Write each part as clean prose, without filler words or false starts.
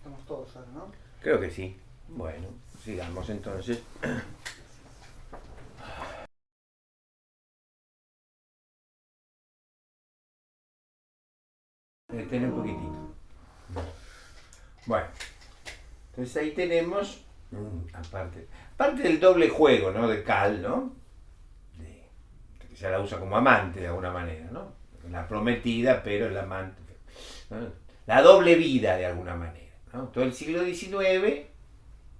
Estamos todos ahora, ¿no? Creo que sí. Bueno, sigamos entonces. Detener un poquitito. Bueno, entonces ahí tenemos, aparte del doble juego, ¿no? De Cal, ¿no? Que ya la usa como amante de alguna manera, ¿no? La prometida, pero el amante. ¿No? La doble vida de alguna manera, ¿no? Todo el siglo XIX,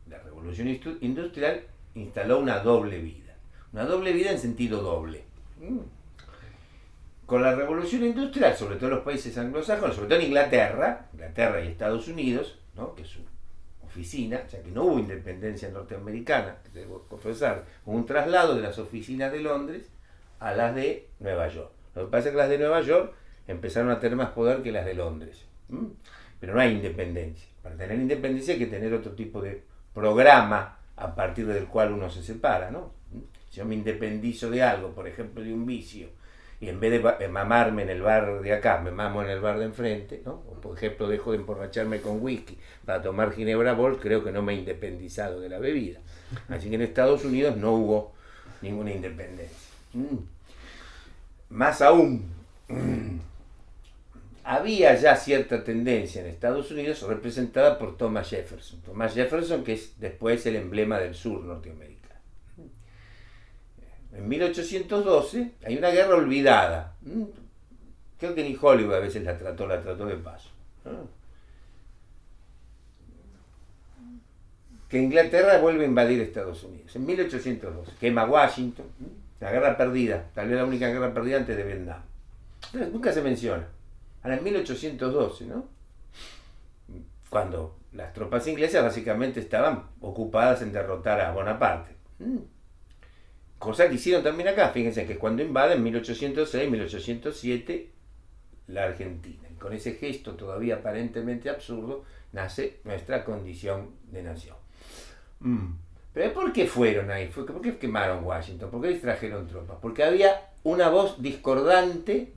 la revolución industrial instaló una doble vida. Una doble vida en sentido doble. Con la revolución industrial, sobre todo en los países anglosajones, sobre todo en Inglaterra y Estados Unidos, ¿no? Que es su oficina, ya que no hubo independencia norteamericana, debo confesar, hubo un traslado de las oficinas de Londres a las de Nueva York. Lo que pasa es que las de Nueva York empezaron a tener más poder que las de Londres. Pero no hay independencia. Para tener independencia hay que tener otro tipo de programa a partir del cual uno se separa, ¿no? Si yo me independizo de algo, por ejemplo de un vicio, y en vez de mamarme en el bar de acá, me mamo en el bar de enfrente, ¿no? O por ejemplo dejo de emborracharme con whisky para tomar Ginebra Bolt, creo que no me he independizado de la bebida. Así que en Estados Unidos no hubo ninguna independencia. Más aún, había ya cierta tendencia en Estados Unidos representada por Thomas Jefferson. Thomas Jefferson, que es después el emblema del sur norteamericano. En 1812 hay una guerra olvidada. Creo que ni Hollywood a veces la trató de paso. Que Inglaterra vuelve a invadir Estados Unidos. En 1812 quema Washington. La guerra perdida, tal vez la única guerra perdida antes de Vietnam. Entonces, nunca se menciona. Ahora en 1812, ¿no? Cuando las tropas inglesas básicamente estaban ocupadas en derrotar a Bonaparte. Cosa que hicieron también acá. Fíjense que cuando invaden 1806, 1807 la Argentina. Y con ese gesto todavía aparentemente absurdo nace nuestra condición de nación. Pero ¿por qué fueron ahí? ¿Por qué quemaron Washington? ¿Por qué distrajeron tropas? Porque había una voz discordante,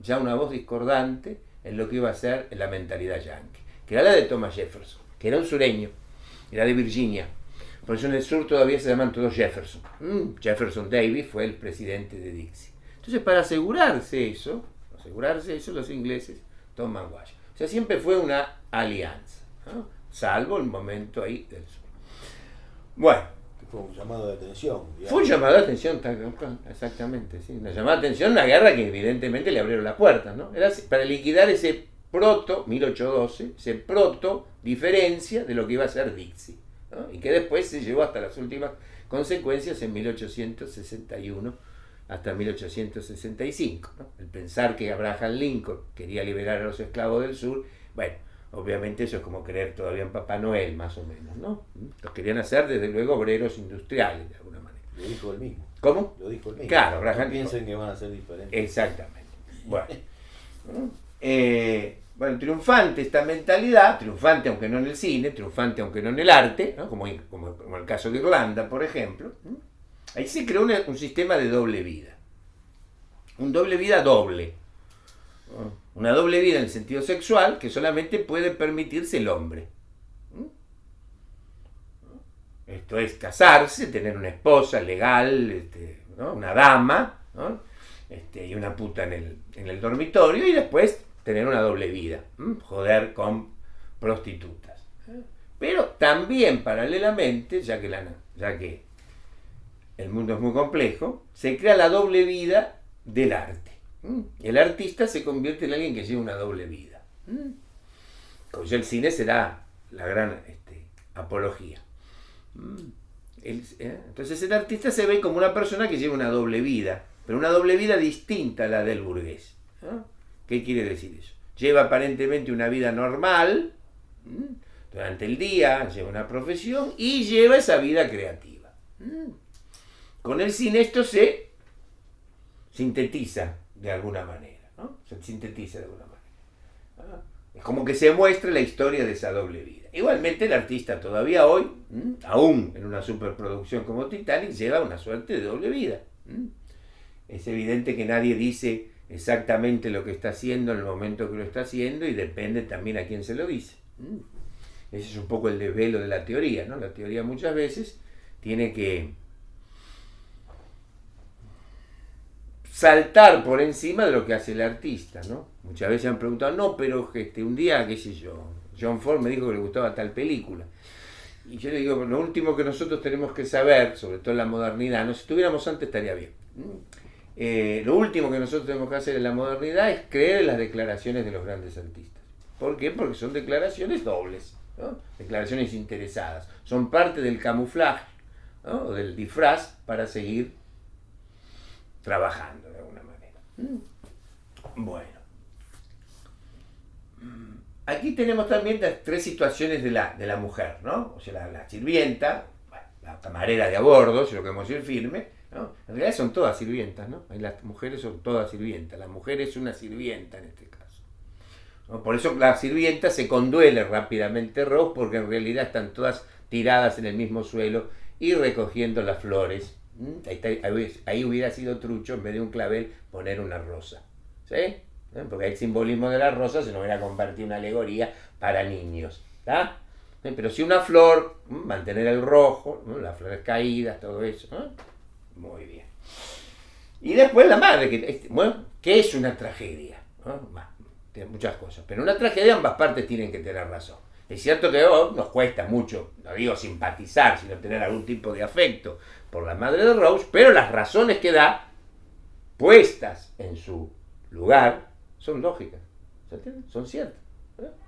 en lo que iba a ser la mentalidad yankee, que era la de Thomas Jefferson, que era un sureño, era de Virginia. Por eso en el sur todavía se llaman todos Jefferson. Jefferson Davis fue el presidente de Dixie. Entonces, para asegurarse eso, los ingleses toman Washington. O sea, siempre fue una alianza, ¿no? Salvo el momento ahí del sur. Bueno, fue un llamado de atención. Digamos. Fue un llamado de atención, exactamente, sí. Una llamada de atención, una guerra que evidentemente le abrieron las puertas, ¿no? Era para liquidar ese proto, 1812, ese proto diferencia de lo que iba a ser Dixie, ¿no? Y que después se llevó hasta las últimas consecuencias en 1861 hasta 1865, ¿no? El pensar que Abraham Lincoln quería liberar a los esclavos del sur, bueno, obviamente eso es como creer todavía en Papá Noel, más o menos, ¿no? Los querían hacer, desde luego, obreros industriales, de alguna manera. Lo dijo él mismo. ¿Cómo? Lo dijo él mismo. Claro, Abraham. No piensen que van a ser diferentes. Exactamente. Bueno. Bueno, triunfante esta mentalidad, triunfante aunque no en el cine, triunfante aunque no en el arte, ¿no? Como el caso de Irlanda, por ejemplo. Ahí se creó un sistema de doble vida. Un doble vida doble. Una doble vida en el sentido sexual que solamente puede permitirse el hombre. Esto es casarse, tener una esposa legal, ¿no? Una dama, ¿no? Y una puta en el dormitorio, y después tener una doble vida, joder con prostitutas. Pero también paralelamente, ya que el mundo es muy complejo, se crea la doble vida del arte. El artista se convierte en alguien que lleva una doble vida. Con el cine será la gran apología. Entonces el artista se ve como una persona que lleva una doble vida, pero una doble vida distinta a la del burgués. ¿Qué quiere decir eso? Lleva aparentemente una vida normal, durante el día, lleva una profesión y lleva esa vida creativa. Con el cine esto se sintetiza de alguna manera, ¿no? Es como que se muestra la historia de esa doble vida. Igualmente el artista todavía hoy, aún en una superproducción como Titanic, lleva una suerte de doble vida. Es evidente que nadie dice exactamente lo que está haciendo en el momento que lo está haciendo, y depende también a quién se lo dice. Ese es un poco el desvelo de la teoría, ¿no? La teoría muchas veces tiene que saltar por encima de lo que hace el artista, ¿no? Muchas veces han preguntado, no, pero un día, qué sé yo, John Ford me dijo que le gustaba tal película. Y yo le digo, lo último que nosotros tenemos que saber, sobre todo en la modernidad, no, si estuviéramos antes estaría bien. Lo último que nosotros tenemos que hacer en la modernidad es creer en las declaraciones de los grandes artistas. ¿Por qué? Porque son declaraciones dobles, ¿no? Declaraciones interesadas. Son parte del camuflaje, ¿no? O del disfraz para seguir trabajando de alguna manera. Bueno. Aquí tenemos también las tres situaciones de la mujer, ¿no? O sea, la sirvienta, la camarera de a bordo, si lo queremos decir firme, ¿no? En realidad son todas sirvientas, ¿no? Las mujeres son todas sirvientas. La mujer es una sirvienta en este caso, ¿no? Por eso la sirvienta se conduele rápidamente Rose, porque en realidad están todas tiradas en el mismo suelo y recogiendo las flores. Ahí hubiera sido trucho, en vez de un clavel, poner una rosa. ¿Sí? Porque el simbolismo de la rosa se nos hubiera convertido en una alegoría para niños. ¿Está? Pero si una flor, mantener el rojo, las flores caídas, todo eso. ¿No? Muy bien. Y después la madre, que es una tragedia. ¿No? Tiene muchas cosas. Pero una tragedia ambas partes tienen que tener razón. Es cierto que nos cuesta mucho, no digo simpatizar, sino tener algún tipo de afecto por la madre de Rose, pero las razones que da, puestas en su lugar, son lógicas, ¿se entiende? Son ciertas.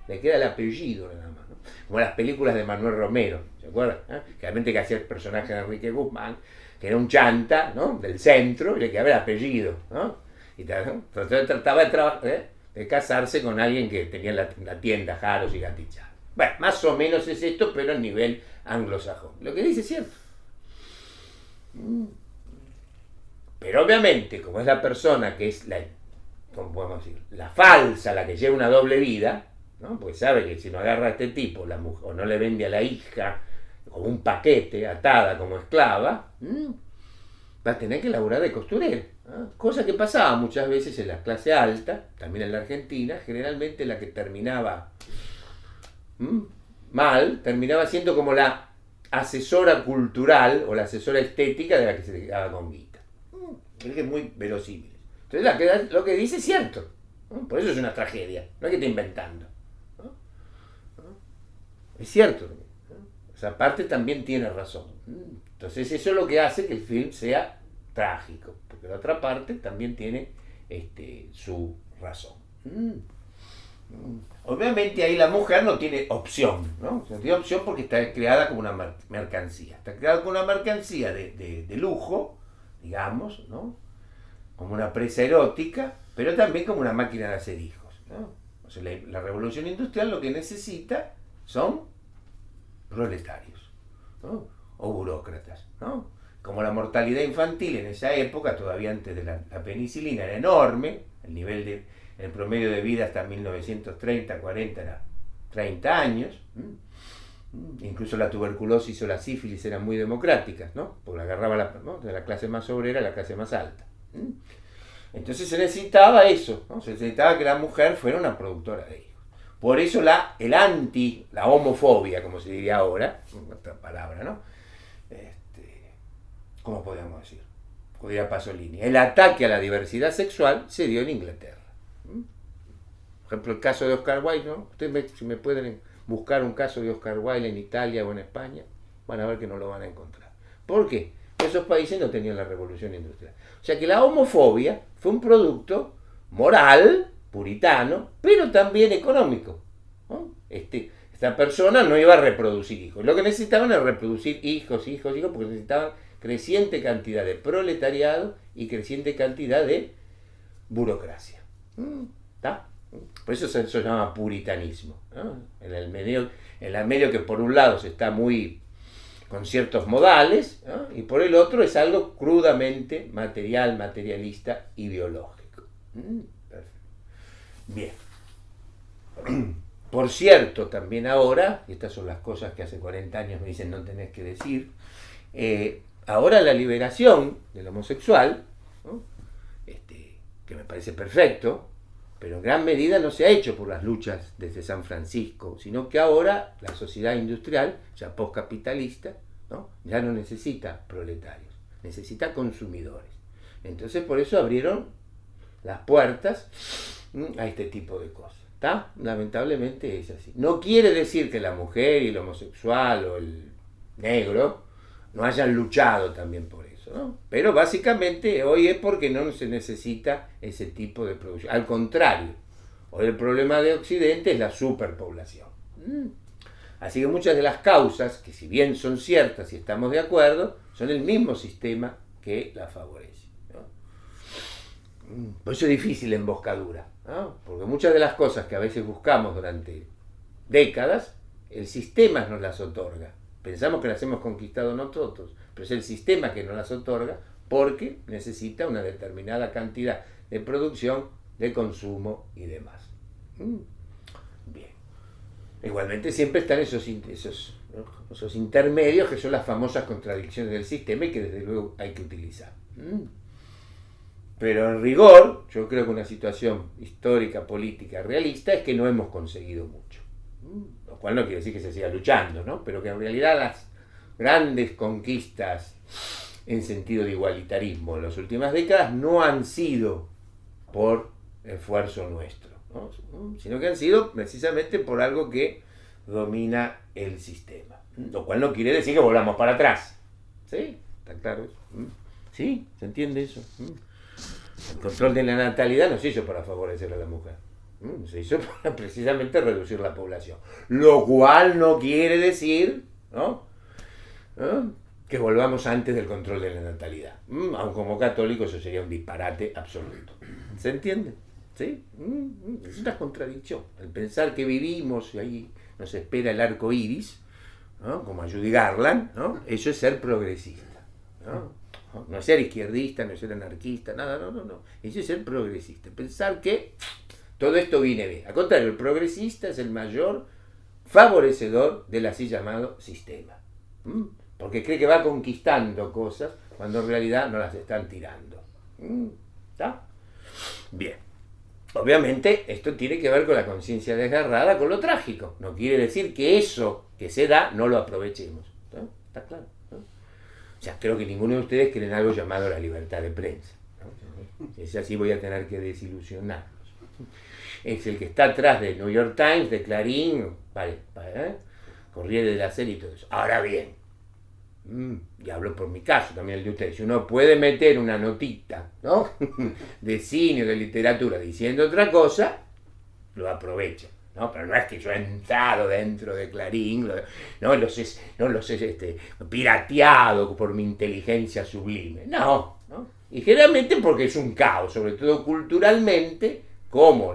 Le queda el apellido nada más, ¿no? Como las películas de Manuel Romero, ¿se acuerdan? Realmente que hacía el personaje de Enrique Guzmán, que era un chanta, ¿no? Del centro, y le quedaba el apellido, ¿no? Y trataba de casarse con alguien que tenía la tienda Jaros y Gatichá. Bueno, más o menos es esto, pero a nivel anglosajón. Lo que dice es cierto. Pero obviamente, como es la persona que es ¿cómo podemos decir? La falsa, la que lleva una doble vida, ¿no? Pues sabe que si no agarra a este tipo, la mujer, o no le vende a la hija como un paquete, atada como esclava, va a tener que laburar de costurera, ¿no? Cosa que pasaba muchas veces en la clase alta, también en la Argentina, generalmente la que terminaba mal, terminaba siendo como la asesora cultural o la asesora estética de la que se quedaba con guita. Es muy verosímil. Entonces lo que dice es cierto, ¿no? Por eso es una tragedia, no es que esté inventando, ¿no? Es cierto, ¿no? Esa parte también tiene razón. Entonces eso es lo que hace que el film sea trágico, porque la otra parte también tiene su razón. Obviamente ahí la mujer no tiene opción, ¿no? No tiene opción porque está creada como una mercancía. Está creada como una mercancía de lujo, digamos, ¿no? Como una presa erótica, pero también como una máquina de hacer hijos, ¿no? O sea, la revolución industrial lo que necesita son proletarios, ¿no? O burócratas, ¿no? Como la mortalidad infantil en esa época, todavía antes de la penicilina, era enorme, el promedio de vida hasta 1930, 40 era 30 años. Incluso la tuberculosis o la sífilis eran muy democráticas, ¿no? Porque agarraba de la clase más obrera a la clase más alta. Entonces se necesitaba eso, ¿no? Se necesitaba que la mujer fuera una productora de hijos. Por eso la homofobia, como se diría ahora, otra palabra, ¿no? ¿Cómo podríamos decir? Como diría Pasolini, el ataque a la diversidad sexual se dio en Inglaterra. Por ejemplo, el caso de Oscar Wilde, ¿no? Ustedes si me pueden buscar un caso de Oscar Wilde en Italia o en España, van a ver que no lo van a encontrar. ¿Por qué? Porque esos países no tenían la revolución industrial. O sea que la homofobia fue un producto moral, puritano, pero también económico, ¿no? Esta persona no iba a reproducir hijos. Lo que necesitaban era reproducir hijos, porque necesitaban creciente cantidad de proletariado y creciente cantidad de burocracia. ¿Está? Por eso se llama puritanismo, ¿no? En el medio que por un lado se está muy con ciertos modales, ¿no? Y por el otro es algo crudamente materialista y biológico. Perfecto. Bien. Por cierto, también ahora, y estas son las cosas que hace 40 años me dicen no tenés que decir, ahora la liberación del homosexual, ¿no? Que me parece perfecto, pero en gran medida no se ha hecho por las luchas desde San Francisco, sino que ahora la sociedad industrial, ya postcapitalista, ¿no? Ya no necesita proletarios, necesita consumidores. Entonces por eso abrieron las puertas a este tipo de cosas. ¿Está? Lamentablemente es así. No quiere decir que la mujer y el homosexual o el negro no hayan luchado también por eso, ¿no? Pero básicamente hoy es porque no se necesita ese tipo de producción. Al contrario, hoy el problema de Occidente es la superpoblación. Así que muchas de las causas, que si bien son ciertas y estamos de acuerdo, son el mismo sistema que la favorece, ¿no? Por eso es difícil la emboscadura, ¿no? Porque muchas de las cosas que a veces buscamos durante décadas, el sistema nos las otorga. Pensamos que las hemos conquistado nosotros, pero es el sistema que nos las otorga porque necesita una determinada cantidad de producción, de consumo y demás. Bien. Igualmente siempre están esos intermedios que son las famosas contradicciones del sistema y que desde luego hay que utilizar. Pero en rigor, yo creo que una situación histórica, política, realista es que no hemos conseguido mucho. Lo cual no quiere decir que se siga luchando, ¿no? Pero que en realidad las grandes conquistas en sentido de igualitarismo en las últimas décadas no han sido por esfuerzo nuestro, ¿no? Sino que han sido precisamente por algo que domina el sistema. Lo cual no quiere decir que volvamos para atrás. ¿Sí? ¿Está claro eso? ¿Sí? ¿Se entiende eso? El control de la natalidad no se hizo para favorecer a la mujer. Se hizo para precisamente reducir la población. Lo cual no quiere decir, ¿no?, que volvamos antes del control de la natalidad. Aun como católico eso sería un disparate absoluto. ¿Se entiende? ¿Sí? Es una contradicción. El pensar que vivimos y ahí nos espera el arco iris, ¿no?, como a Judy Garland, ¿no?, eso es ser progresista, ¿no? No es ser izquierdista, no es ser anarquista, nada, no. Eso es ser progresista. Pensar que todo esto viene bien. Al contrario, el progresista es el mayor favorecedor del así llamado sistema. Porque cree que va conquistando cosas cuando en realidad no las están tirando. ¿Está? Bien. Obviamente esto tiene que ver con la conciencia desgarrada, con lo trágico. No quiere decir que eso que se da no lo aprovechemos. ¿Está claro? O sea, creo que ninguno de ustedes cree en algo llamado la libertad de prensa, ¿no? Si es así voy a tener que desilusionarlos. Es el que está atrás de New York Times, de Clarín, Corriere de la Sera y todo eso. Ahora bien, y hablo por mi caso, también el de ustedes, si uno puede meter una notita, ¿no?, de cine o de literatura diciendo otra cosa, lo aprovecha. No, pero no es que yo he entrado dentro de Clarín, no los he pirateado por mi inteligencia sublime. No. Y generalmente porque es un caos, sobre todo culturalmente, como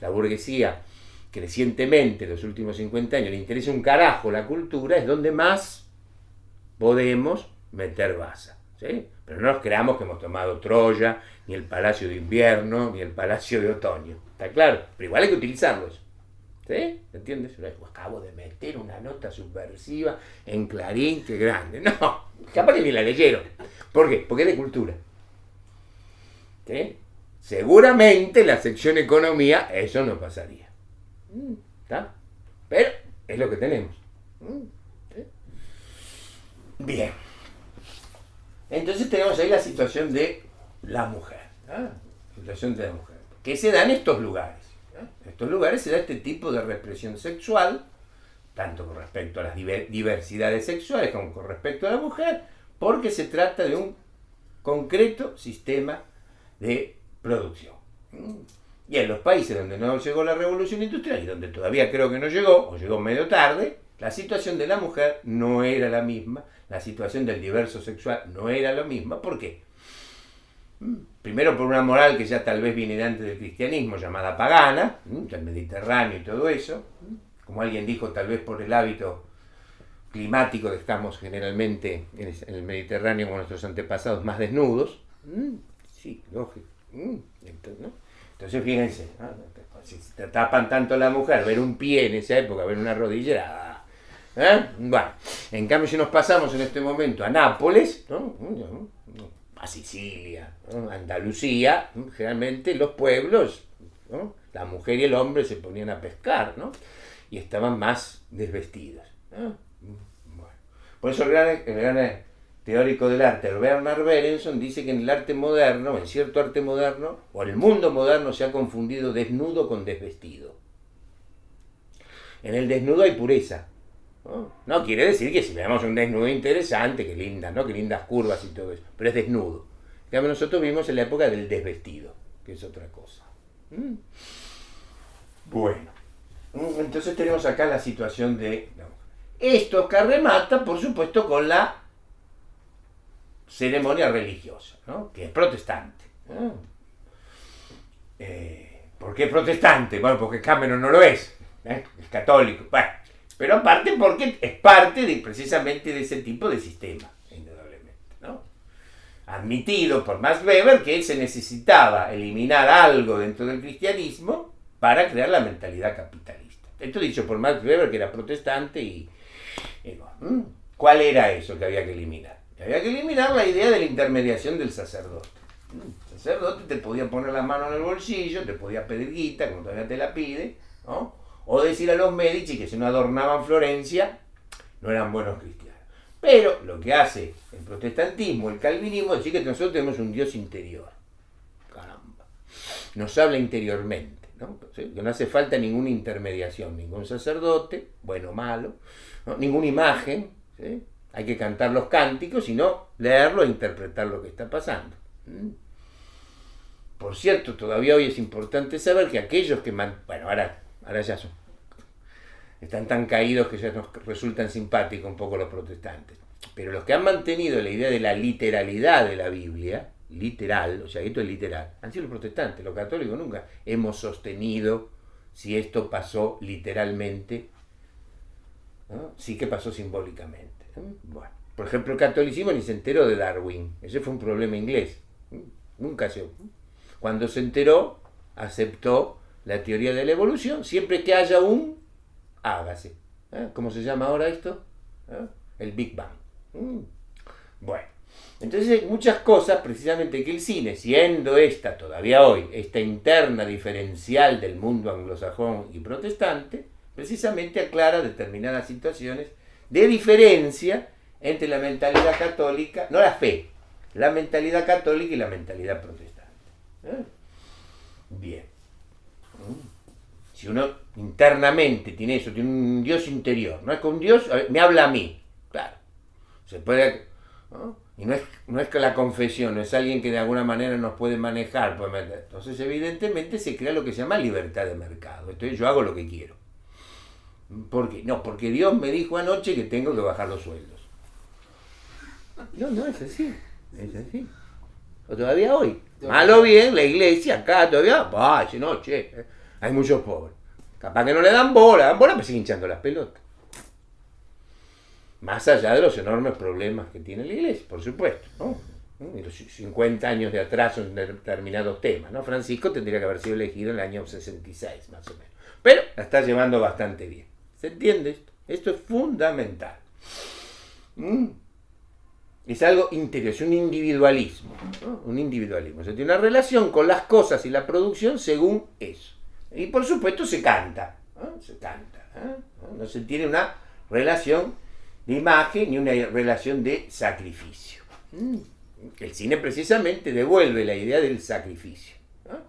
la burguesía crecientemente en los últimos 50 años le interesa un carajo la cultura, es donde más podemos meter baza, ¿sí? Pero no nos creamos que hemos tomado Troya, ni el Palacio de Invierno, ni el Palacio de Otoño. ¿Está claro? Pero igual hay que utilizarlos. ¿Sí? ¿Entiendes? Acabo de meter una nota subversiva en Clarín, qué grande. No, capaz que ni la leyeron. ¿Por qué? Porque es de cultura. ¿Sí? Seguramente la sección economía eso no pasaría. ¿Está? Pero es lo que tenemos. ¿Sí? Bien. Entonces tenemos ahí la situación de la mujer. La situación de la mujer. ¿Qué se da en estos lugares? En estos lugares se da este tipo de represión sexual, tanto con respecto a las diversidades sexuales como con respecto a la mujer, porque se trata de un concreto sistema de producción. Y en los países donde no llegó la revolución industrial y donde todavía creo que no llegó, o llegó medio tarde, la situación de la mujer no era la misma, la situación del diverso sexual no era la misma. ¿Por qué? Primero por una moral que ya tal vez viene de antes del cristianismo, llamada pagana, el Mediterráneo y todo eso, como alguien dijo, tal vez por el hábito climático que estamos generalmente en el Mediterráneo con nuestros antepasados más desnudos. Sí, lógico. Entonces fíjense, ¿no?, si te tapan tanto la mujer, ver un pie en esa época, ver una rodillera, bueno, en cambio si nos pasamos en este momento a Nápoles, ¿no?, a Sicilia, ¿no?, Andalucía, generalmente los pueblos, ¿no?, la mujer y el hombre se ponían a pescar, ¿no? Y estaban más desvestidos, ¿no? Bueno. Por eso el gran teórico del arte, Bernard Berenson, dice que en el arte moderno, en cierto arte moderno, o en el mundo moderno, se ha confundido desnudo con desvestido. En el desnudo hay pureza. No quiere decir que si veamos un desnudo interesante, que lindas, ¿no? Que lindas curvas y todo eso, pero es desnudo. En cambio, nosotros vivimos en la época del desvestido, que es otra cosa. Bueno, entonces tenemos acá la situación de... Esto que remata, por supuesto, con la ceremonia religiosa, ¿no? Que es protestante. ¿Por qué protestante? Bueno, porque Cameron no lo es, es católico. Bueno, pero aparte porque es parte precisamente de ese tipo de sistema, indudablemente, ¿no? Admitido por Max Weber que se necesitaba eliminar algo dentro del cristianismo para crear la mentalidad capitalista. Esto dicho por Max Weber, que era protestante, ¿cuál era eso que había que eliminar? Había que eliminar la idea de la intermediación del sacerdote. El sacerdote te podía poner la mano en el bolsillo, te podía pedir guita, como todavía te la pide, ¿no? O decir a los Medici que si no adornaban Florencia, no eran buenos cristianos. Pero lo que hace el protestantismo, el calvinismo, es decir que nosotros tenemos un Dios interior. Caramba. Nos habla interiormente, ¿no? ¿Sí? Que no hace falta ninguna intermediación, ningún sacerdote, bueno o malo, ¿no? Ninguna imagen, ¿sí? Hay que cantar los cánticos, sino leerlo e interpretar lo que está pasando. Por cierto, todavía hoy es importante saber que aquellos que... Bueno, ahora ya están tan caídos que ya nos resultan simpáticos un poco los protestantes. Pero los que han mantenido la idea de la literalidad de la Biblia, literal, o sea, esto es literal, han sido los protestantes. Los católicos nunca hemos sostenido si esto pasó literalmente, ¿no? Sí que pasó simbólicamente. Bueno, por ejemplo, el catolicismo ni se enteró de Darwin. Ese fue un problema inglés. Nunca se... Cuando se enteró, aceptó la teoría de la evolución, siempre que haya hágase. ¿Cómo se llama ahora esto? El Big Bang. Bueno, entonces hay muchas cosas precisamente que el cine, siendo esta todavía hoy, esta interna diferencial del mundo anglosajón y protestante, precisamente aclara determinadas situaciones de diferencia entre la mentalidad católica, no la fe, la mentalidad católica y la mentalidad protestante. Bien. Si uno internamente tiene eso, tiene un Dios interior, no es que un Dios me habla a mí, claro, se puede, ¿no? Y no es que la confesión, no es alguien que de alguna manera nos puede manejar, entonces evidentemente se crea lo que se llama libertad de mercado, entonces yo hago lo que quiero. ¿Por qué? No, porque Dios me dijo anoche que tengo que bajar los sueldos. No es así, es así. O todavía hoy, mal o bien, la iglesia acá todavía, hay muchos pobres. Capaz que no le dan bola, pero siguen hinchando las pelotas. Más allá de los enormes problemas que tiene la iglesia, por supuesto, ¿no? Y los 50 años de atraso en determinados temas, ¿no? Francisco tendría que haber sido elegido en el año 66, más o menos. Pero la está llevando bastante bien. ¿Se entiende esto? Esto es fundamental. Es algo interior, es un individualismo, ¿no? Un individualismo. Se tiene una relación con las cosas y la producción según eso. Y por supuesto se canta, ¿no? Se canta, ¿no? No se tiene una relación de imagen ni una relación de sacrificio. El cine precisamente devuelve la idea del sacrificio, ¿no?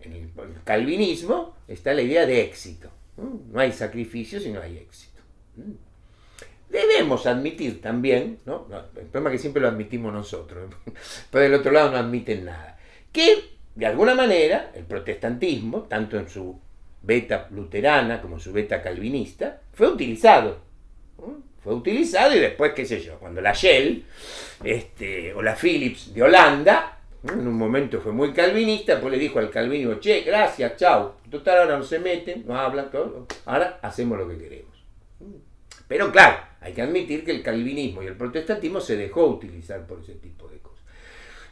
En el calvinismo está la idea de éxito. No hay sacrificio si no hay éxito. Debemos admitir también, ¿no? El problema es que siempre lo admitimos nosotros, pero del otro lado no admiten nada, que de alguna manera el protestantismo, tanto en su beta luterana como en su beta calvinista, fue utilizado. Fue utilizado y después, qué sé yo, cuando la Shell o la Philips de Holanda, en un momento fue muy calvinista, pues le dijo al calvinismo, gracias, chau, total ahora no se meten, no hablan, todo, ahora hacemos lo que queremos. Pero claro, hay que admitir que el calvinismo y el protestantismo se dejó utilizar por ese tipo de cosas.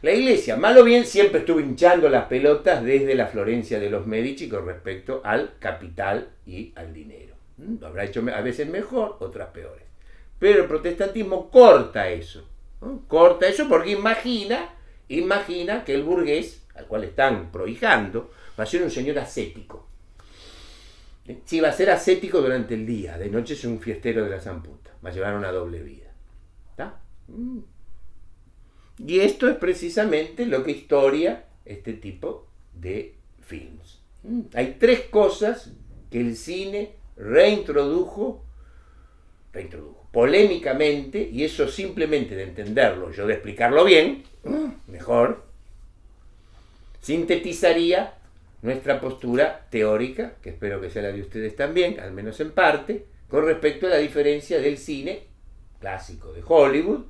La iglesia, mal o bien, siempre estuvo hinchando las pelotas desde la Florencia de los Medici con respecto al capital y al dinero. Lo habrá hecho a veces mejor, otras peores. Pero el protestantismo corta eso. Corta eso porque imagina que el burgués, al cual están prohijando, va a ser un señor ascético. Sí, va a ser ascético durante el día, de noche es un fiestero de la zamputa, va a llevar una doble vida. ¿Está? Y esto es precisamente lo que historia este tipo de films. Hay tres cosas que el cine reintrodujo polémicamente, y eso simplemente de entenderlo, yo de explicarlo bien, mejor, sintetizaría nuestra postura teórica, que espero que sea la de ustedes también, al menos en parte, con respecto a la diferencia del cine clásico de Hollywood,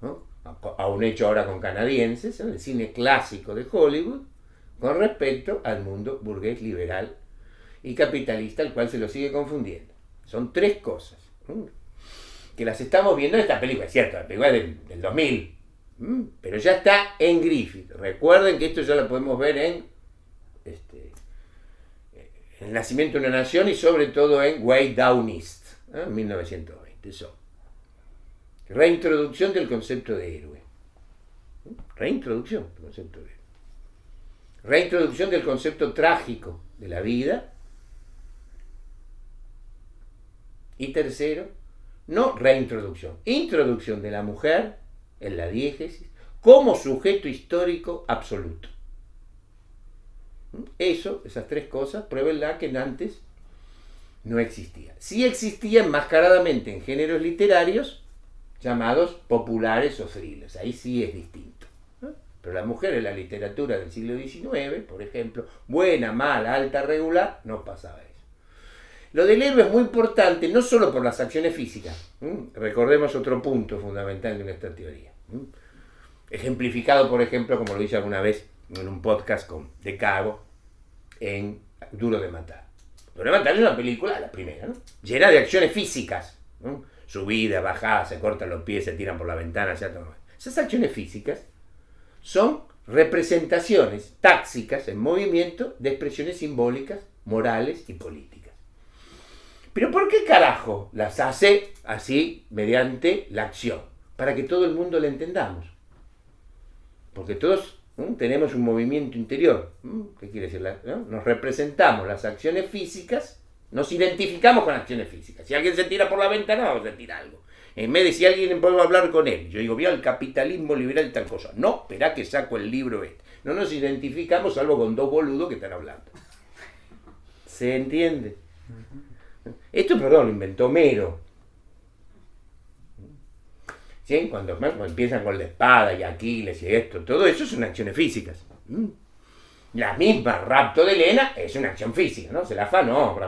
¿no? Aún hecho ahora con canadienses, ¿no? El cine clásico de Hollywood, con respecto al mundo burgués, liberal y capitalista, al cual se lo sigue confundiendo. Son tres cosas que las estamos viendo en esta película. Es cierto, la película es del 2000, pero ya está en Griffith. Recuerden que esto ya lo podemos ver en El nacimiento de una nación y sobre todo en Way Down East, en 1920. Eso. Reintroducción del concepto de héroe. Reintroducción del concepto de héroe. Reintroducción del concepto trágico de la vida. Y tercero, no reintroducción, introducción de la mujer en la diégesis como sujeto histórico absoluto. Esas tres cosas, pruébenla que antes no existía. Sí existía enmascaradamente en géneros literarios llamados populares o thrillers. Ahí sí es distinto. Pero la mujer en la literatura del siglo XIX, por ejemplo, buena, mala, alta, regular, no pasaba eso. Lo del héroe es muy importante, no solo por las acciones físicas. Recordemos otro punto fundamental de nuestra teoría. Ejemplificado, por ejemplo, como lo hice alguna vez en un podcast de Cago, en Duro de Matar. Duro de Matar es una película, la primera, ¿no? Llena de acciones físicas. Subida, bajada, se cortan los pies, se tiran por la ventana, se todo. Esas acciones físicas son representaciones táxicas en movimiento de expresiones simbólicas, morales y políticas. Pero ¿por qué carajo las hace así mediante la acción? Para que todo el mundo la entendamos. Porque todos tenemos un movimiento interior. ¿Qué quiere decir? Nos representamos las acciones físicas, nos identificamos con acciones físicas. Si alguien se tira por la ventana, vamos a sentir algo. En vez de si alguien puedo hablar con él, yo digo, vio el capitalismo liberal tal cosa. No, esperá que saco el libro este. No nos identificamos salvo con dos boludos que están hablando. ¿Se entiende? Esto, perdón, lo inventó Homero. ¿Sí? Cuando empiezan con la espada y Aquiles y esto, todo eso son acciones físicas. La misma rapto de Helena es una acción física, ¿no? Se la afanó,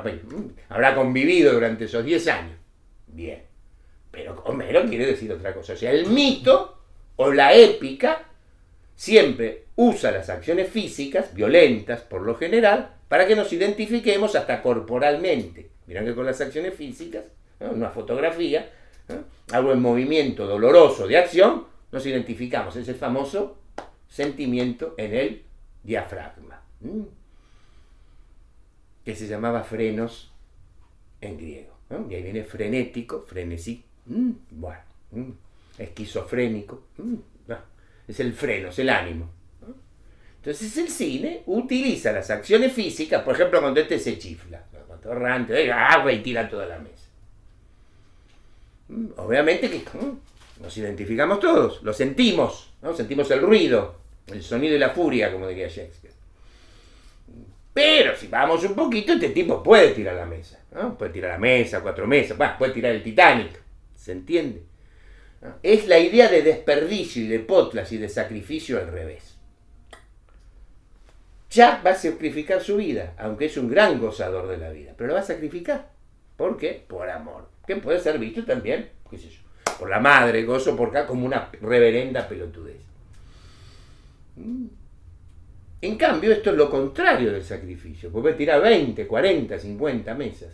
habrá convivido durante esos 10 años. Bien. Pero Homero quiere decir otra cosa. O sea, el mito o la épica siempre usa las acciones físicas, violentas por lo general, para que nos identifiquemos hasta corporalmente. Mirá que con las acciones físicas, ¿no? Una fotografía, ¿no? Algo en movimiento doloroso de acción, nos identificamos. Es el famoso sentimiento en el diafragma, que se llamaba frenos en griego, ¿no? Y ahí viene frenético, frenesí, bueno, esquizofrénico, es el freno, es el ánimo, ¿no? Entonces el cine utiliza las acciones físicas, por ejemplo cuando se chifla, cuando errante, y tira toda la mesa. Obviamente que nos identificamos todos, lo sentimos, ¿no? Sentimos el ruido, el sonido y la furia, como diría Shakespeare. Pero si vamos un poquito, este tipo puede tirar la mesa, ¿no? Puede tirar la mesa, 4 mesas, puede tirar el Titanic, ¿se entiende? ¿No? Es la idea de desperdicio y de potlas y de sacrificio al revés. Jack va a sacrificar su vida, aunque es un gran gozador de la vida, pero lo va a sacrificar. ¿Por qué? Por amor. Que puede ser visto también, qué sé yo, por la madre, gozo por acá, como una reverenda pelotudez. En cambio, esto es lo contrario del sacrificio. Puede tirar 20, 40, 50 mesas.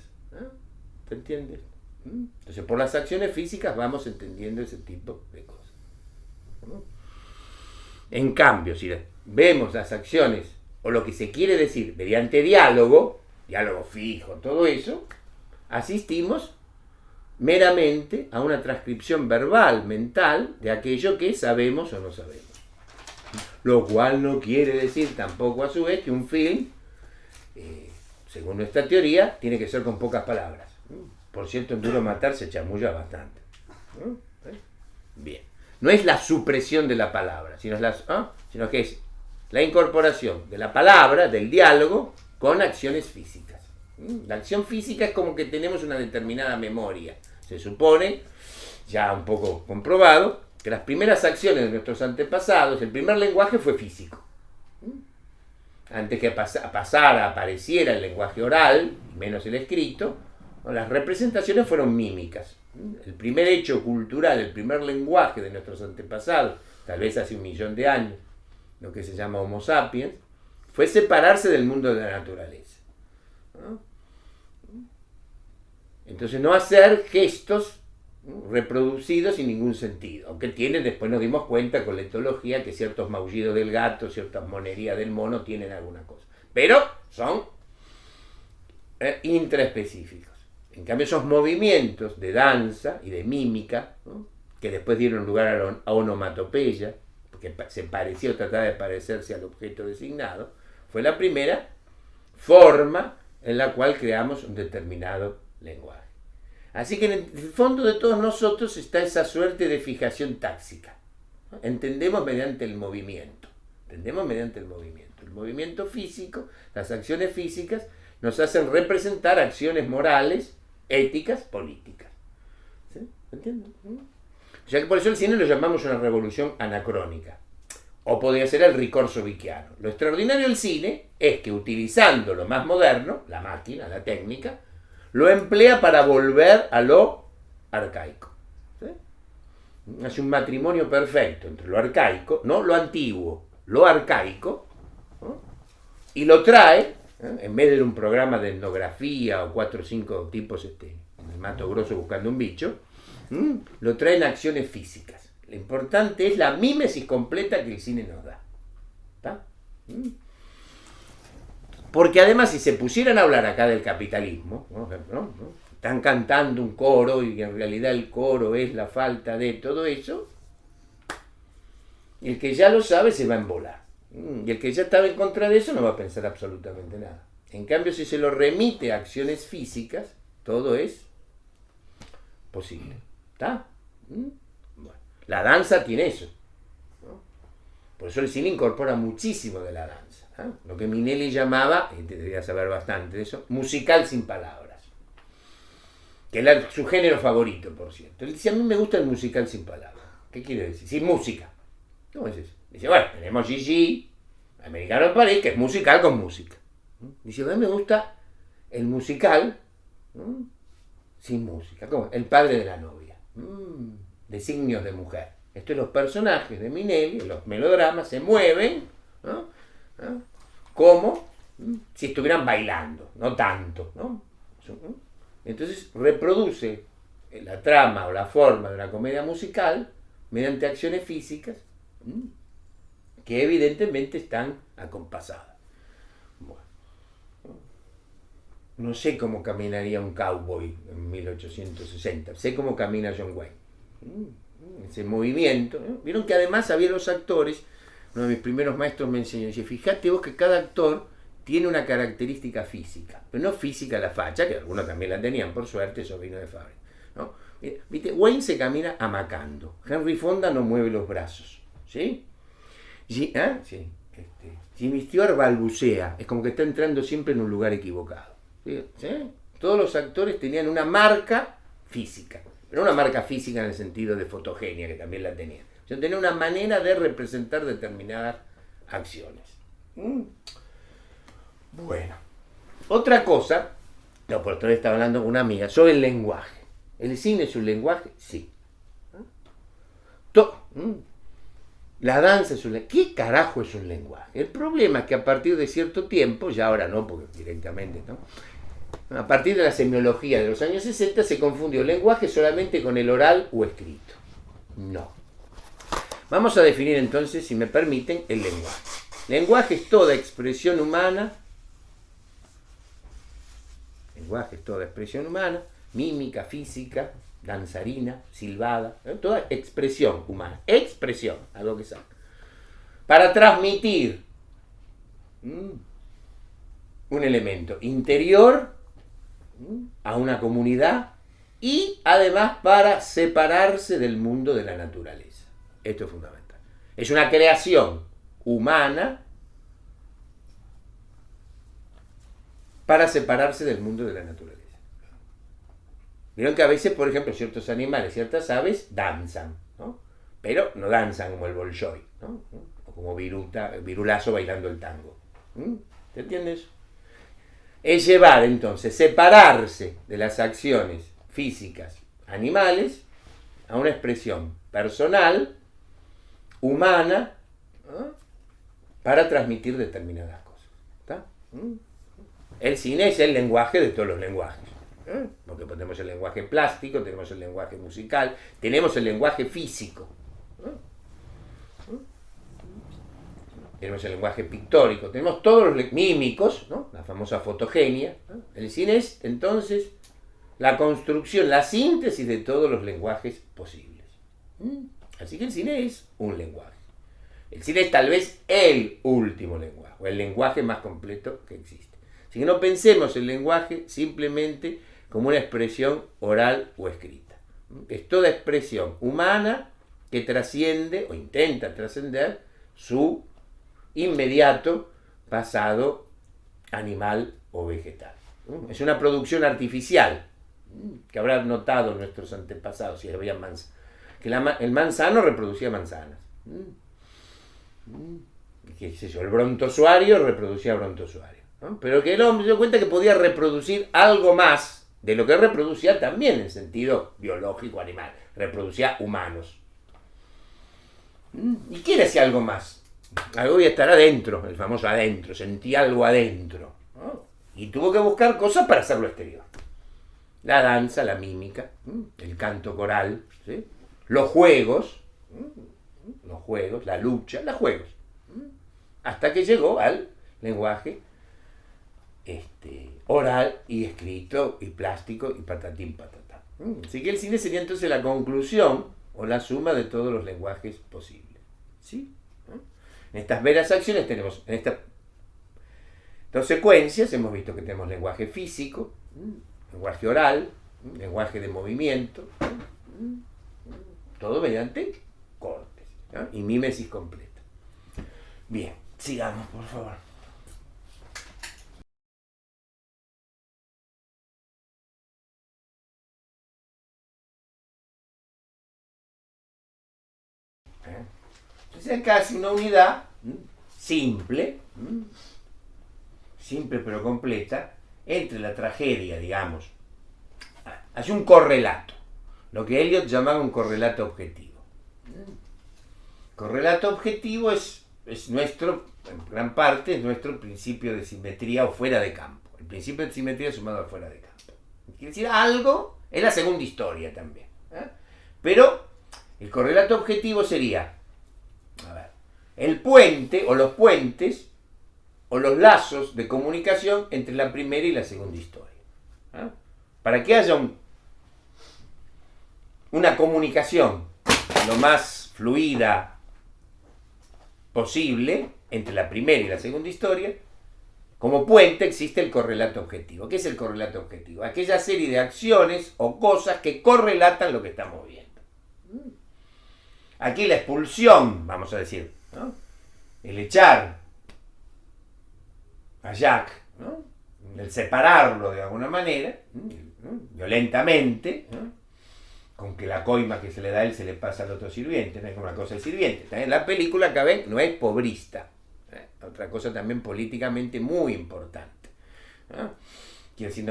¿Te entiendes? Entonces, por las acciones físicas vamos entendiendo ese tipo de cosas. En cambio, si vemos las acciones, o lo que se quiere decir mediante diálogo fijo, todo eso, asistimos meramente a una transcripción verbal, mental, de aquello que sabemos o no sabemos. Lo cual no quiere decir tampoco a su vez que un film según nuestra teoría, tiene que ser con pocas palabras. Por cierto, en Duro Matar se chamulla bastante. Bien. No es la supresión de la palabra, sino que es la incorporación de la palabra, del diálogo, con acciones físicas. La acción física es como que tenemos una determinada memoria. Se supone, ya un poco comprobado, que las primeras acciones de nuestros antepasados, el primer lenguaje fue físico. Antes que apareciera el lenguaje oral, menos el escrito, las representaciones fueron mímicas. El primer hecho cultural, el primer lenguaje de nuestros antepasados, tal vez hace 1 millón de años, lo que se llama Homo sapiens, fue separarse del mundo de la naturaleza. Entonces no hacer gestos reproducidos sin ningún sentido, aunque después nos dimos cuenta con la etología que ciertos maullidos del gato, ciertas monerías del mono tienen alguna cosa, pero son intraespecíficos. En cambio esos movimientos de danza y de mímica, ¿no?, que después dieron lugar a onomatopeya, porque se pareció, trataba de parecerse al objeto designado, fue la primera forma en la cual creamos un determinado lenguaje. Así que en el fondo de todos nosotros está esa suerte de fijación táxica. Entendemos mediante el movimiento. El movimiento físico, las acciones físicas, nos hacen representar acciones morales, éticas, políticas. ¿Sí? ¿Entienden? O sea que por eso el cine lo llamamos una revolución anacrónica. O podría ser el ricorso vicchiano. Lo extraordinario del cine es que utilizando lo más moderno, la máquina, la técnica, lo emplea para volver a lo arcaico. ¿Sí? Hace un matrimonio perfecto entre lo arcaico, no lo antiguo, lo arcaico, ¿no?, y lo trae, en vez de un programa de etnografía o 4 o 5 tipos en el Mato Grosso buscando un bicho, lo trae en acciones físicas. Lo importante es la mímesis completa que el cine nos da. ¿Está? Porque además, si se pusieran a hablar acá del capitalismo, ¿no? Están cantando un coro y en realidad el coro es la falta de todo eso, el que ya lo sabe se va a embolar. Y el que ya estaba en contra de eso no va a pensar absolutamente nada. En cambio, si se lo remite a acciones físicas, todo es posible. ¿Está? Bueno, la danza tiene eso, ¿no? Por eso el cine incorpora muchísimo de la danza. Lo que Minelli llamaba, y te debería saber bastante de eso, musical sin palabras. Que es su género favorito, por cierto. Él dice, a mí me gusta el musical sin palabras. ¿Qué quiere decir? Sin música. ¿Cómo es eso? Dice, bueno, tenemos Gigi, Americano en París, que es musical con música. Dice, a mí me gusta el musical, ¿no?, sin música. ¿Cómo? El padre de la novia. Designios de mujer. Esto es los personajes de Minelli, los melodramas, se mueven, ¿no?, como si estuvieran bailando, no tanto, ¿no? Entonces reproduce la trama o la forma de una comedia musical mediante acciones físicas que evidentemente están acompasadas. Bueno, no sé cómo caminaría un cowboy en 1860, sé cómo camina John Wayne. Ese movimiento, ¿no? Vieron que además había los actores. Uno de mis primeros maestros me enseñó, dice, fíjate vos que cada actor tiene una característica física, pero no física la facha, que algunos también la tenían, por suerte, eso vino de fábrica, ¿no? ¿Viste? Wayne se camina amacando, Henry Fonda no mueve los brazos, ¿sí? Jimmy Stewart balbucea, es como que está entrando siempre en un lugar equivocado, ¿sí? Todos los actores tenían una marca física, pero una marca física en el sentido de fotogenia, que también la tenían. Tenía una manera de representar determinadas acciones. Bueno, otra cosa, por otra vez estaba hablando con una amiga, sobre el lenguaje. ¿El cine es un lenguaje? Sí. La danza es un lenguaje. ¿Qué carajo es un lenguaje? El problema es que a partir de cierto tiempo, ya ahora no, porque directamente, ¿no?, a partir de la semiología de los años 60 se confundió el lenguaje solamente con el oral o escrito. No. Vamos a definir entonces, si me permiten, el lenguaje. Lenguaje es toda expresión humana. Lenguaje es toda expresión humana, mímica, física, danzarina, silbada, toda expresión humana. Expresión, algo que sabe. Para transmitir un elemento interior a una comunidad y además para separarse del mundo de la naturaleza. Esto es fundamental. Es una creación humana para separarse del mundo de la naturaleza. Vieron que a veces, por ejemplo, ciertos animales, ciertas aves danzan, ¿no? Pero no danzan como el Bolshoi, ¿no? O como Virulazo bailando el tango. ¿Te entiendes? Es llevar entonces, separarse de las acciones físicas animales a una expresión personal, humana, ¿no? Para transmitir determinadas cosas. ¿Está? El cine es el lenguaje de todos los lenguajes. Porque tenemos el lenguaje plástico, tenemos el lenguaje musical, tenemos el lenguaje físico. Tenemos el lenguaje pictórico, tenemos todos los mímicos, ¿no? La famosa fotogenia, ¿no? El cine es, entonces, la construcción, la síntesis de todos los lenguajes posibles. Así que el cine es un lenguaje. El cine es tal vez el último lenguaje, o el lenguaje más completo que existe. Así que no pensemos el lenguaje simplemente como una expresión oral o escrita. Es toda expresión humana que trasciende o intenta trascender su inmediato pasado animal o vegetal. Es una producción artificial que habrán notado nuestros antepasados, si habían manzanas, que el manzano reproducía manzanas. ¿Qué sé yo? El brontozoario reproducía brontozoario, ¿no? Pero que el hombre se dio cuenta que podía reproducir algo más de lo que reproducía también en sentido biológico animal. Reproducía humanos. ¿Y quiere decir algo más? Algo voy a estar adentro, el famoso adentro, sentí algo adentro, ¿no? Y tuvo que buscar cosas para hacerlo exterior. La danza, la mímica, el canto coral, ¿sí? Los juegos, la lucha, los juegos. Hasta que llegó al lenguaje oral y escrito y plástico y patatín patatá. Así que el cine sería entonces la conclusión o la suma de todos los lenguajes posibles. ¿Sí? En estas veras acciones tenemos, en estas dos secuencias hemos visto que tenemos lenguaje físico, lenguaje oral, lenguaje de movimiento, todo mediante cortes, ¿no? Y mímesis completa. Bien, sigamos por favor. Entonces acá hace una unidad simple pero completa, entre la tragedia, digamos. Hace un correlato, lo que Eliot llamaba un correlato objetivo. Correlato objetivo es nuestro, en gran parte, es nuestro principio de simetría o fuera de campo. El principio de simetría sumado a fuera de campo. Quiere decir algo, es la segunda historia también. Pero el correlato objetivo sería, el puente o los puentes o los lazos de comunicación entre la primera y la segunda historia. Para que haya una comunicación lo más fluida posible entre la primera y la segunda historia, como puente existe el correlato objetivo. ¿Qué es el correlato objetivo? Aquella serie de acciones o cosas que correlatan lo que estamos viendo. Aquí la expulsión, vamos a decir, ¿no? El echar a Jack, ¿no? El separarlo de alguna manera, ¿no? Violentamente, ¿no? Con que la coima que se le da a él se le pasa al otro sirviente, no es como una cosa del sirviente. También la película, acá ven, no es pobrista. Otra cosa también políticamente muy importante. ¿No? No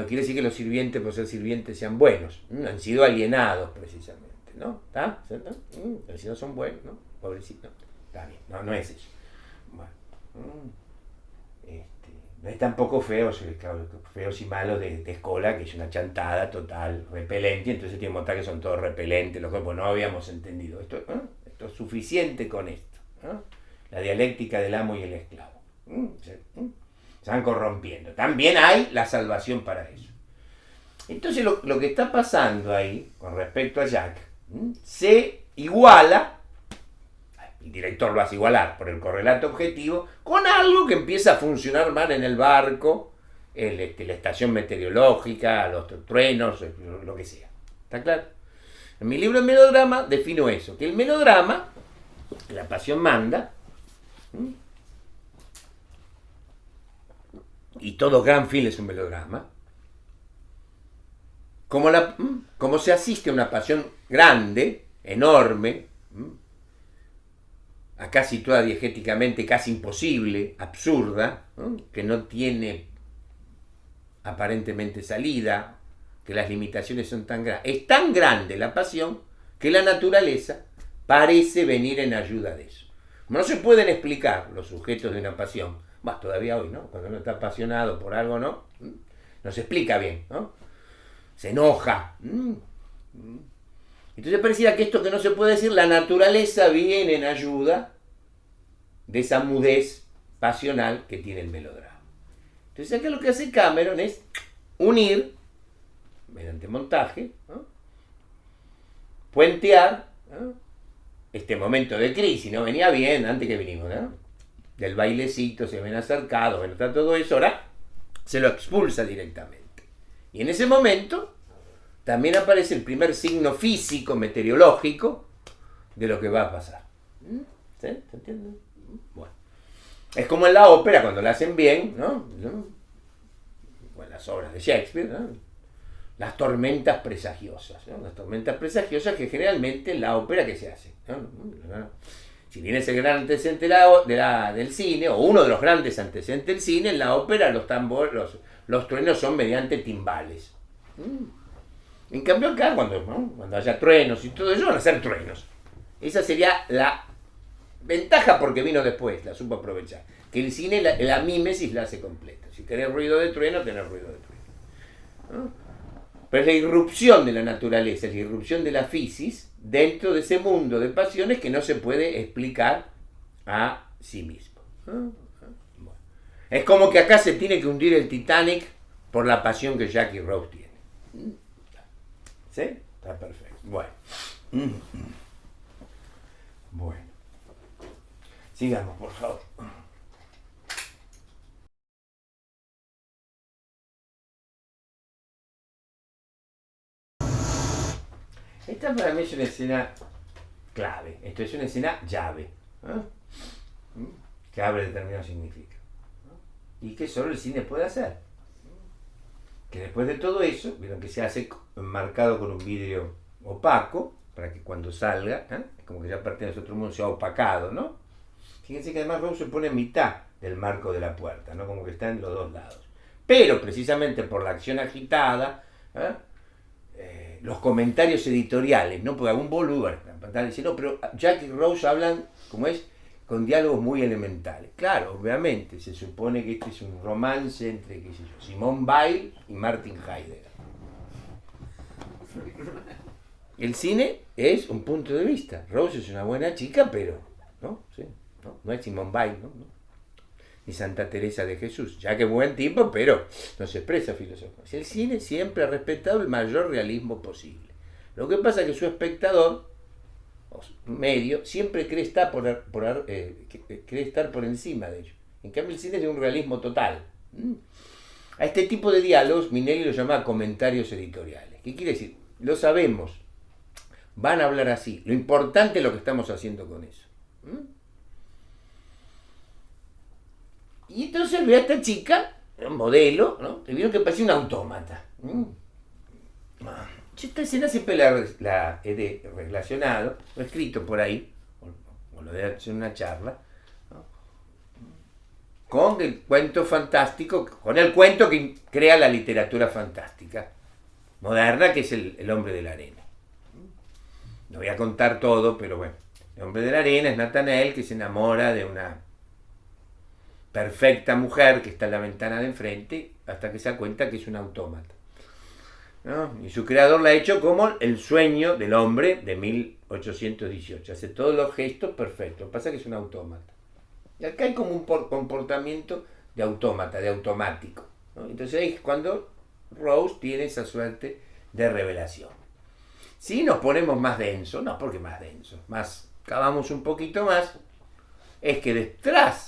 quiere decir que los sirvientes, por ser sirvientes, sean buenos. Han sido alienados precisamente. ¿No? ¿Está? ¿Cierto? Si no son buenos, ¿no? Pobrecitos. Está bien. No es eso. Bueno. No es tampoco feos y malos de escola, que es una chantada total, repelente, entonces tiene que mostrar que son todos repelentes, los cuerpos no habíamos entendido. Esto es suficiente con esto. La dialéctica del amo y el esclavo. Se van corrompiendo. También hay la salvación para eso. Entonces lo que está pasando ahí, con respecto a Jack, se iguala, el director lo hace igualar por el correlato objetivo, con algo que empieza a funcionar mal en el barco la estación meteorológica, los truenos, lo que sea. ¿Está claro? En mi libro El melodrama defino eso, que el melodrama, la pasión manda, y todo gran film es un melodrama, como se asiste a una pasión grande, enorme, acá situada diegéticamente casi imposible, absurda, que no tiene aparentemente salida, que las limitaciones son tan grandes. Es tan grande la pasión que la naturaleza parece venir en ayuda de eso. No se pueden explicar los sujetos de una pasión, más todavía hoy, ¿no? Cuando uno está apasionado por algo, ¿no? No se explica bien, ¿no? Se enoja. Entonces parecía que esto que no se puede decir, la naturaleza viene en ayuda de esa mudez pasional que tiene el melodrama. Entonces acá lo que hace Cameron es unir, mediante montaje, ¿no? Puentear, ¿no? Este momento de crisis, ¿no? Venía bien antes que vinimos, ¿no? Del bailecito, se ven acercados, bueno, está todo eso, ahora se lo expulsa directamente. Y en ese momento también aparece el primer signo físico, meteorológico, de lo que va a pasar. ¿Sí? ¿Se entiende? Bueno. Es como en la ópera, cuando la hacen bien, ¿no? Bueno, las obras de Shakespeare, ¿no? Las tormentas presagiosas, ¿no? Las tormentas presagiosas que generalmente en la ópera que se hace, ¿no? Si bien es el gran antecedente del cine, o uno de los grandes antecedentes del cine, en la ópera los truenos son mediante timbales. En cambio acá, cuando haya truenos y todo eso, van a ser truenos. Esa sería la ventaja porque vino después, la supo aprovechar. Que el cine, la mímesis la hace completa. Si tenés ruido de trueno, tenés ruido de trueno, ¿no? Pero es la irrupción de la naturaleza, es la irrupción de la fisis dentro de ese mundo de pasiones que no se puede explicar a sí mismo. Bueno. Es como que acá se tiene que hundir el Titanic por la pasión que Jackie Rose tiene. ¿Sí? Está perfecto. Bueno. Bueno. Sigamos, por favor. Esta para mí es una escena clave. Esto es una escena llave. Que abre determinado significado. Y que solo el cine puede hacer. Que después de todo eso, vieron que se hace enmarcado con un vidrio opaco, para que cuando salga, como que ya pertenece a otro mundo, sea opacado, ¿no? Fíjense que además Rose se pone en mitad del marco de la puerta, ¿no? Como que está en los dos lados. Pero precisamente por la acción agitada, los comentarios editoriales, ¿no? Porque algún boludo en la pantalla dice, no, pero Jack y Rose hablan, como es, con diálogos muy elementales. Claro, obviamente, se supone que este es un romance entre, qué sé yo, Simone Weil y Martin Heidegger. El cine es un punto de vista. Rose es una buena chica, pero no, sí, no es Simone Weil, ¿no? Ni Santa Teresa de Jesús, ya que buen tipo, pero no se expresa filosofía. El cine siempre ha respetado el mayor realismo posible. Lo que pasa es que su espectador, medio, siempre cree estar por encima de ello. En cambio el cine es de un realismo total. A este tipo de diálogos Minnelli lo llama comentarios editoriales. ¿Qué quiere decir? Lo sabemos, van a hablar así. Lo importante es lo que estamos haciendo con eso. Y entonces ve a esta chica, un modelo, ¿no? Y vieron que parecía un autómata. Esta escena siempre la he relacionado, lo he escrito por ahí, o lo he hecho en una charla, ¿no? Con el cuento fantástico, con el cuento que crea la literatura fantástica moderna, que es el Hombre de la Arena. No voy a contar todo, pero bueno, el Hombre de la Arena es Nathanael, que se enamora de una perfecta mujer que está en la ventana de enfrente, hasta que se da cuenta que es un autómata, ¿no? Y su creador la ha hecho como el sueño del hombre de 1818. Hace todos los gestos perfectos. Lo que pasa es que es un autómata. Y acá hay como un comportamiento de autómata, de automático, ¿no? Entonces ahí es cuando Rose tiene esa suerte de revelación. Si nos ponemos más denso, no porque más denso, más cavamos un poquito más, es que detrás,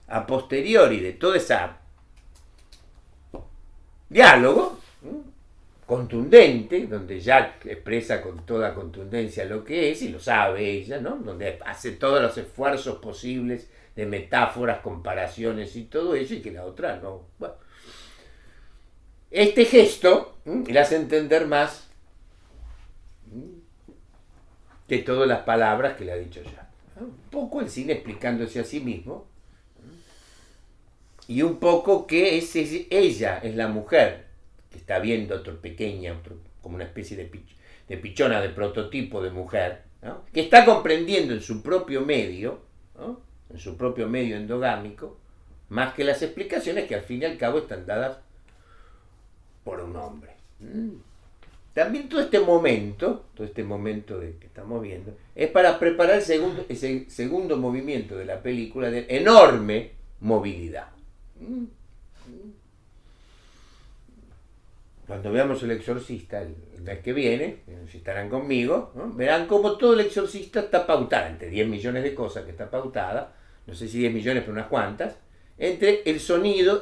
a posteriori de toda esa diálogo contundente, donde Jack expresa con toda contundencia lo que es, y lo sabe ella, ¿no? Donde hace todos los esfuerzos posibles de metáforas, comparaciones y todo eso, y que la otra no. Bueno. Este gesto le hace entender más que todas las palabras que le ha dicho Jack. Un poco el cine explicándose a sí mismo, y un poco que ella es la mujer que está viendo otro pequeña, como una especie de pichona, de prototipo de mujer, ¿no? Que está comprendiendo en su propio medio, ¿no? En su propio medio endogámico, más que las explicaciones que al fin y al cabo están dadas por un hombre. También todo este momento que estamos viendo, es para preparar ese segundo movimiento de la película de enorme movilidad. Cuando veamos El Exorcista el mes que viene, si estarán conmigo, ¿no? Verán cómo todo El Exorcista está pautada, entre 10 millones de cosas que está pautada, no sé si 10 millones, pero unas cuantas, entre el sonido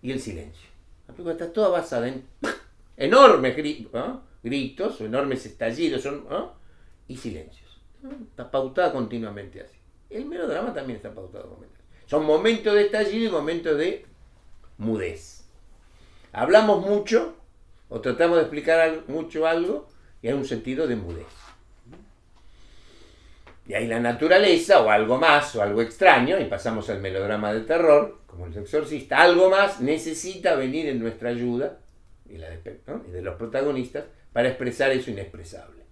y el silencio. La película está toda basada en enormes gritos, o enormes estallidos, y silencios. Está pautada continuamente así. El melodrama también está pautado continuamente. Son momentos de estallido y momentos de mudez. Hablamos mucho, o tratamos de explicar mucho algo, y hay un sentido de mudez. Y ahí la naturaleza, o algo más, o algo extraño, y pasamos al melodrama de terror, como El Exorcista, algo más necesita venir en nuestra ayuda, y de los protagonistas, para expresar eso inexpresable.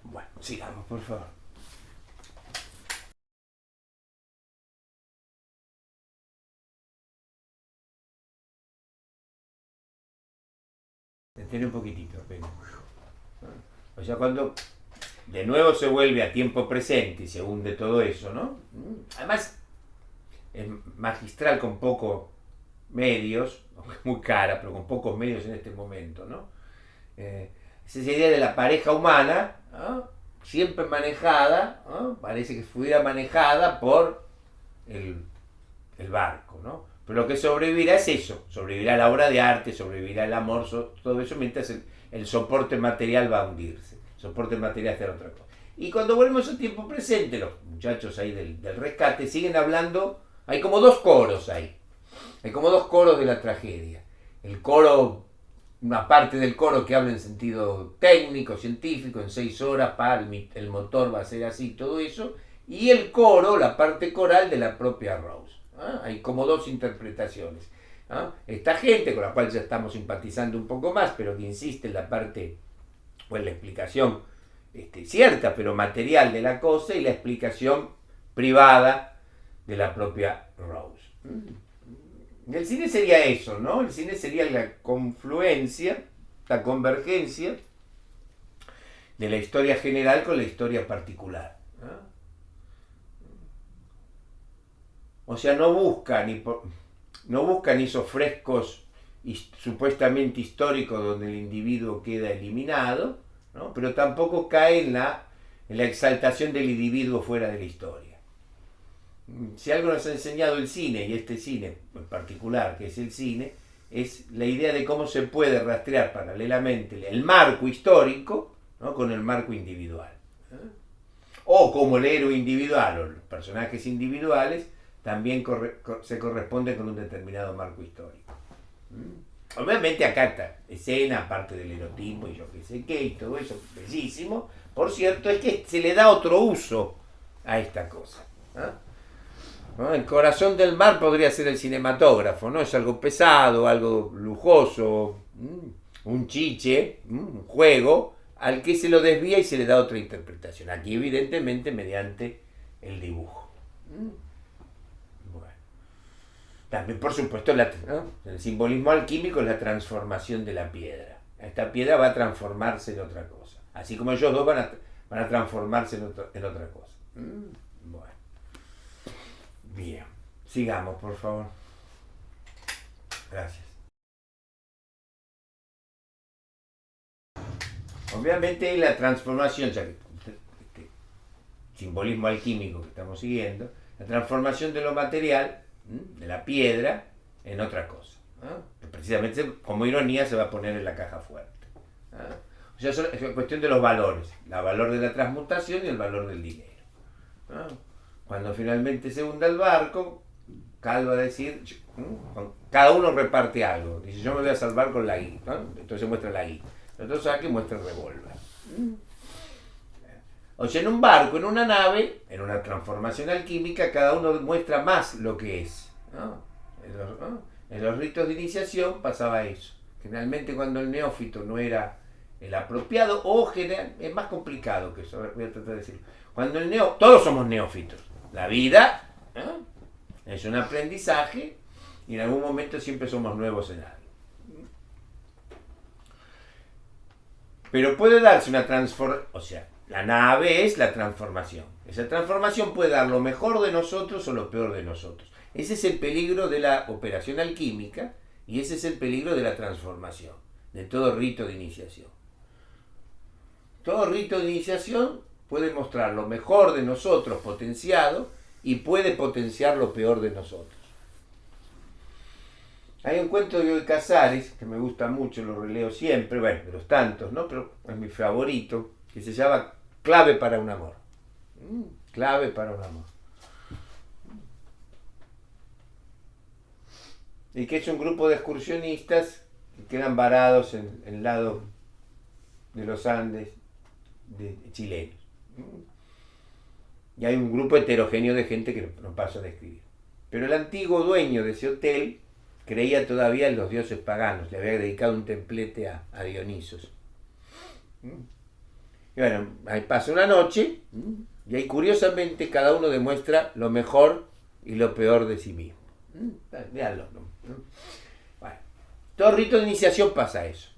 Bueno, sigamos, por favor. Detén un poquitito apenas. O sea, cuando de nuevo se vuelve a tiempo presente y se hunde todo eso, ¿no? Además, es magistral con pocos medios, muy cara, pero con pocos medios en este momento, ¿no? Esa idea de la pareja humana, ¿no? Siempre manejada, ¿no? Parece que estuviera manejada por el barco, ¿no? Pero lo que sobrevivirá es eso, sobrevivirá la obra de arte, sobrevivirá el amor, todo eso, mientras el soporte material va a hundirse. El soporte material será otra cosa. Y cuando volvemos al tiempo presente, los muchachos ahí del rescate siguen hablando, hay como dos coros ahí, hay como dos coros de la tragedia. El coro, una parte del coro que habla en sentido técnico, científico, en 6 horas, el motor va a ser así, todo eso, y el coro, la parte coral de la propia Rose. Hay como dos interpretaciones. Esta gente con la cual ya estamos simpatizando un poco más, pero que insiste en la parte o en la explicación cierta pero material de la cosa, y la explicación privada de la propia Rose. El cine sería eso, ¿no? El cine sería la confluencia, la convergencia de la historia general con la historia particular. O sea, no buscan esos frescos supuestamente históricos donde el individuo queda eliminado, ¿no? Pero tampoco cae en la exaltación del individuo fuera de la historia. Si algo nos ha enseñado el cine, y este cine en particular, que es el cine, es la idea de cómo se puede rastrear paralelamente el marco histórico, ¿no? Con el marco individual. O como el héroe individual o los personajes individuales también se corresponde con un determinado marco histórico. Obviamente acá está escena, aparte del erotismo y yo qué sé qué, y todo eso bellísimo. Por cierto, es que se le da otro uso a esta cosa. ¿No? El corazón del mar podría ser el cinematógrafo, ¿no? Es algo pesado, algo lujoso, un chiche, un juego, al que se lo desvía y se le da otra interpretación. Aquí evidentemente mediante el dibujo. También, por supuesto, el simbolismo alquímico es la transformación de la piedra. Esta piedra va a transformarse en otra cosa. Así como ellos dos van a transformarse en otra cosa. Bueno. Bien. Sigamos, por favor. Gracias. Obviamente la transformación, ya que este simbolismo alquímico que estamos siguiendo, la transformación de lo material, de la piedra, en otra cosa. Que precisamente como ironía se va a poner en la caja fuerte. O sea, es cuestión de los valores, el valor de la transmutación y el valor del dinero. Cuando finalmente se hunda el barco, Cal va a decir, cada uno reparte algo. Dice, yo me voy a salvar con la guita. Entonces muestra la guita. El otro saca y muestra el revólver. O sea, en un barco, en una nave, en una transformación alquímica, cada uno muestra más lo que es. En los ritos de iniciación pasaba eso. Generalmente cuando el neófito no era el apropiado, o es más complicado que eso, voy a tratar de decirlo. Cuando todos somos neófitos. La vida es un aprendizaje y en algún momento siempre somos nuevos en algo. Pero puede darse una transformación, o sea, la nave es la transformación. Esa transformación puede dar lo mejor de nosotros o lo peor de nosotros. Ese es el peligro de la operación alquímica y ese es el peligro de la transformación, de todo rito de iniciación. Todo rito de iniciación puede mostrar lo mejor de nosotros potenciado y puede potenciar lo peor de nosotros. Hay un cuento de Bioy Casares que me gusta mucho, lo releo siempre, bueno, de los tantos, ¿no? Pero es mi favorito, que se llama Clave para un amor. Clave para un amor. Y que es un grupo de excursionistas que quedan varados en el lado de los Andes chilenos. Y hay un grupo heterogéneo de gente que no paso a describir. Pero el antiguo dueño de ese hotel creía todavía en los dioses paganos, le había dedicado un templete a Dionisos. Y bueno, ahí pasa una noche y ahí curiosamente cada uno demuestra lo mejor y lo peor de sí mismo. Veanlo. Bueno, todo rito de iniciación pasa eso.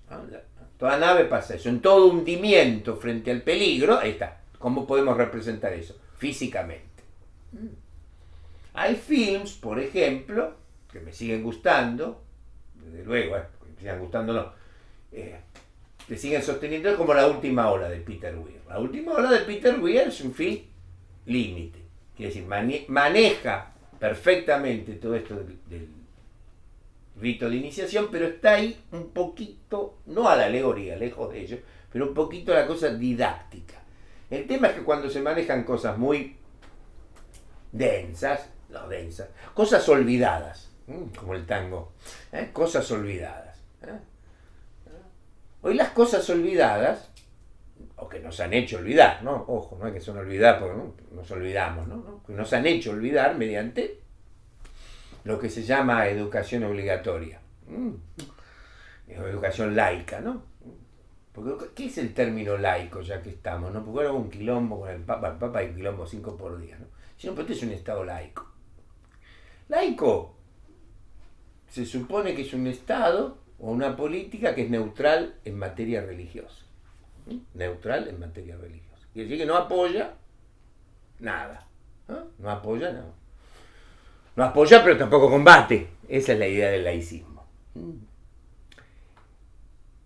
Toda nave pasa eso. En todo hundimiento frente al peligro, ahí está. ¿Cómo podemos representar eso? Físicamente. Hay films, por ejemplo, que me siguen gustando, desde luego, que me sigan gustando no, que siguen sosteniendo como La Última Ola de Peter Weir. La Última Ola de Peter Weir es un film límite, quiere decir, maneja perfectamente todo esto del rito de iniciación, pero está ahí un poquito, no a la alegoría, lejos de ello, pero un poquito a la cosa didáctica. El tema es que cuando se manejan cosas muy densas, cosas olvidadas, como el tango, cosas olvidadas. Hoy las cosas olvidadas, o que nos han hecho olvidar, ¿no? Ojo, no es que son olvidadas porque nos olvidamos, ¿no? Que nos han hecho olvidar mediante lo que se llama educación obligatoria, educación laica, ¿no? Porque, ¿qué es el término laico, ya que estamos, no? Porque ahora hubo un quilombo con el Papa hay un quilombo 5 por día, ¿no? Si no, pero este es un Estado laico. Laico se supone que es un Estado o una política que es neutral en materia religiosa. Neutral en materia religiosa. Quiere decir que no apoya nada. No apoya nada. No apoya, pero tampoco combate. Esa es la idea del laicismo.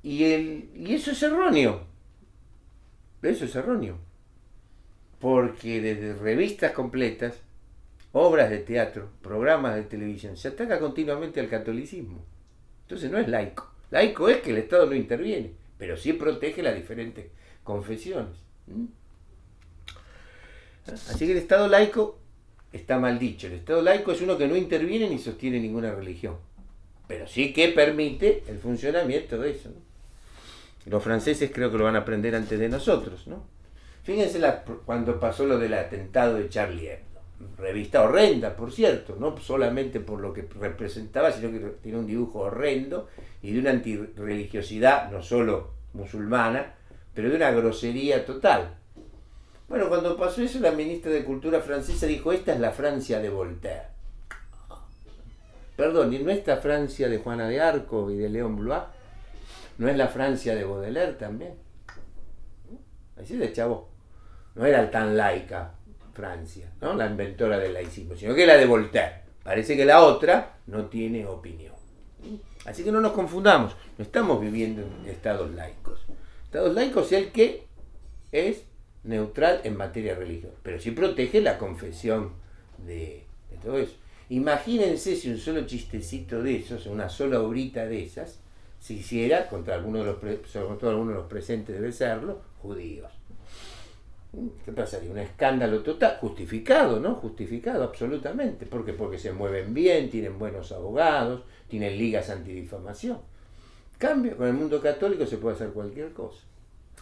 Y eso es erróneo. Eso es erróneo. Porque desde revistas completas, obras de teatro, programas de televisión, se ataca continuamente al catolicismo. Entonces no es laico. Laico es que el Estado no interviene, pero sí protege las diferentes confesiones. Así que el Estado laico está mal dicho. El Estado laico es uno que no interviene ni sostiene ninguna religión, pero sí que permite el funcionamiento de eso, ¿no? Los franceses creo que lo van a aprender antes de nosotros, ¿no? Fíjense cuando pasó lo del atentado de Charlie Hebdo. Revista horrenda, por cierto, no solamente por lo que representaba, sino que tiene un dibujo horrendo y de una antirreligiosidad, no solo musulmana, pero de una grosería total. Bueno, cuando pasó eso, la ministra de Cultura francesa dijo, esta es la Francia de Voltaire. Perdón, ¿y no esta Francia de Juana de Arco y de Léon Blois? ¿No es la Francia de Baudelaire también? Así de chavo. No era tan laica Francia, ¿no? La inventora del laicismo, sino que la de Voltaire. Parece que la otra no tiene opinión. Así que no nos confundamos. No estamos viviendo en estados laicos. Estados laicos es el que es neutral en materia religiosa, pero sí protege la confesión de todo eso. Imagínense si un solo chistecito de esos, una sola obrita de esas, se hiciera contra alguno de los, sobre todo alguno de los presentes debe serlo, judíos. ¿Qué pasaría? Un escándalo total, justificado, ¿no? Justificado absolutamente. ¿Por qué? Porque se mueven bien, tienen buenos abogados, tienen ligas antidifamación. Cambio, con el mundo católico se puede hacer cualquier cosa.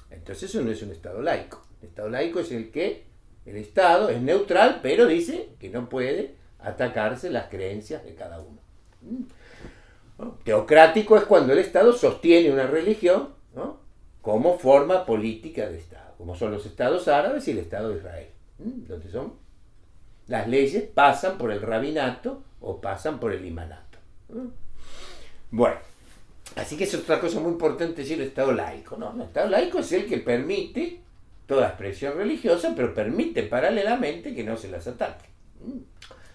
Entonces eso no es un Estado laico. El Estado laico es el que, el Estado es neutral, pero dice que no puede atacarse las creencias de cada uno. ¿No? Teocrático es cuando el Estado sostiene una religión, ¿no?, como forma política de Estado, como son los Estados árabes y el Estado de Israel, donde son las leyes pasan por el rabinato o pasan por el imanato. Bueno, así que es otra cosa muy importante decir el Estado laico. No, el Estado laico es el que permite toda expresión religiosa, pero permite paralelamente que no se las ataque.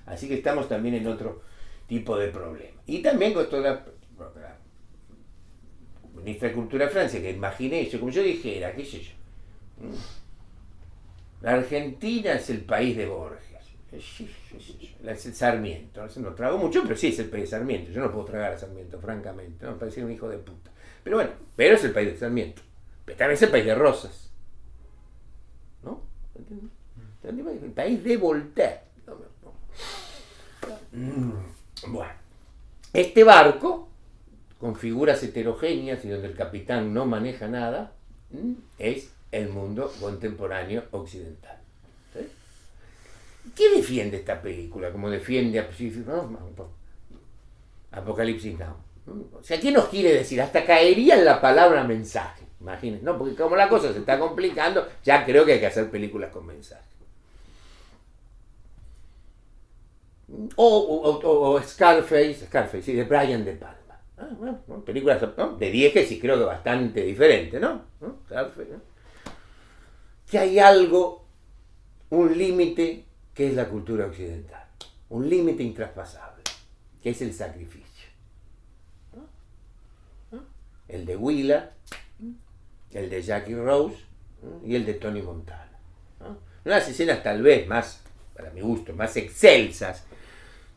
Así que estamos también en otro tipo de problema. Y también con toda la ministra de Cultura de Francia, que imaginé eso, como yo dijera, qué sé yo. La Argentina es el país de Borges. Es el Sarmiento. No trago mucho, pero sí es el país de Sarmiento. Yo no puedo tragar a Sarmiento, francamente. No, me parece un hijo de puta. Pero bueno, pero es el país de Sarmiento. Pero también es el país de Rosas. ¿No? ¿Entiendes? El país de Voltaire. Bueno, este barco, con figuras heterogéneas y donde el capitán no maneja nada, es el mundo contemporáneo occidental. ¿Sí? ¿Qué defiende esta película? Como defiende Apocalipsis Now. O sea, ¿qué nos quiere decir? Hasta caería en la palabra mensaje. Imagínense, ¿no? Porque como la cosa se está complicando, ya creo que hay que hacer películas con mensaje. O Scarface, sí, de Brian De Palma. Bueno, películas, ¿no?, de Diegues y creo que bastante diferente, ¿no? Scarface, ¿no? Que hay algo, un límite que es la cultura occidental, un límite intraspasable, que es el sacrificio. El de Willa, el de Jackie Rose y el de Tony Montana. Unas escenas tal vez más, para mi gusto, más excelsas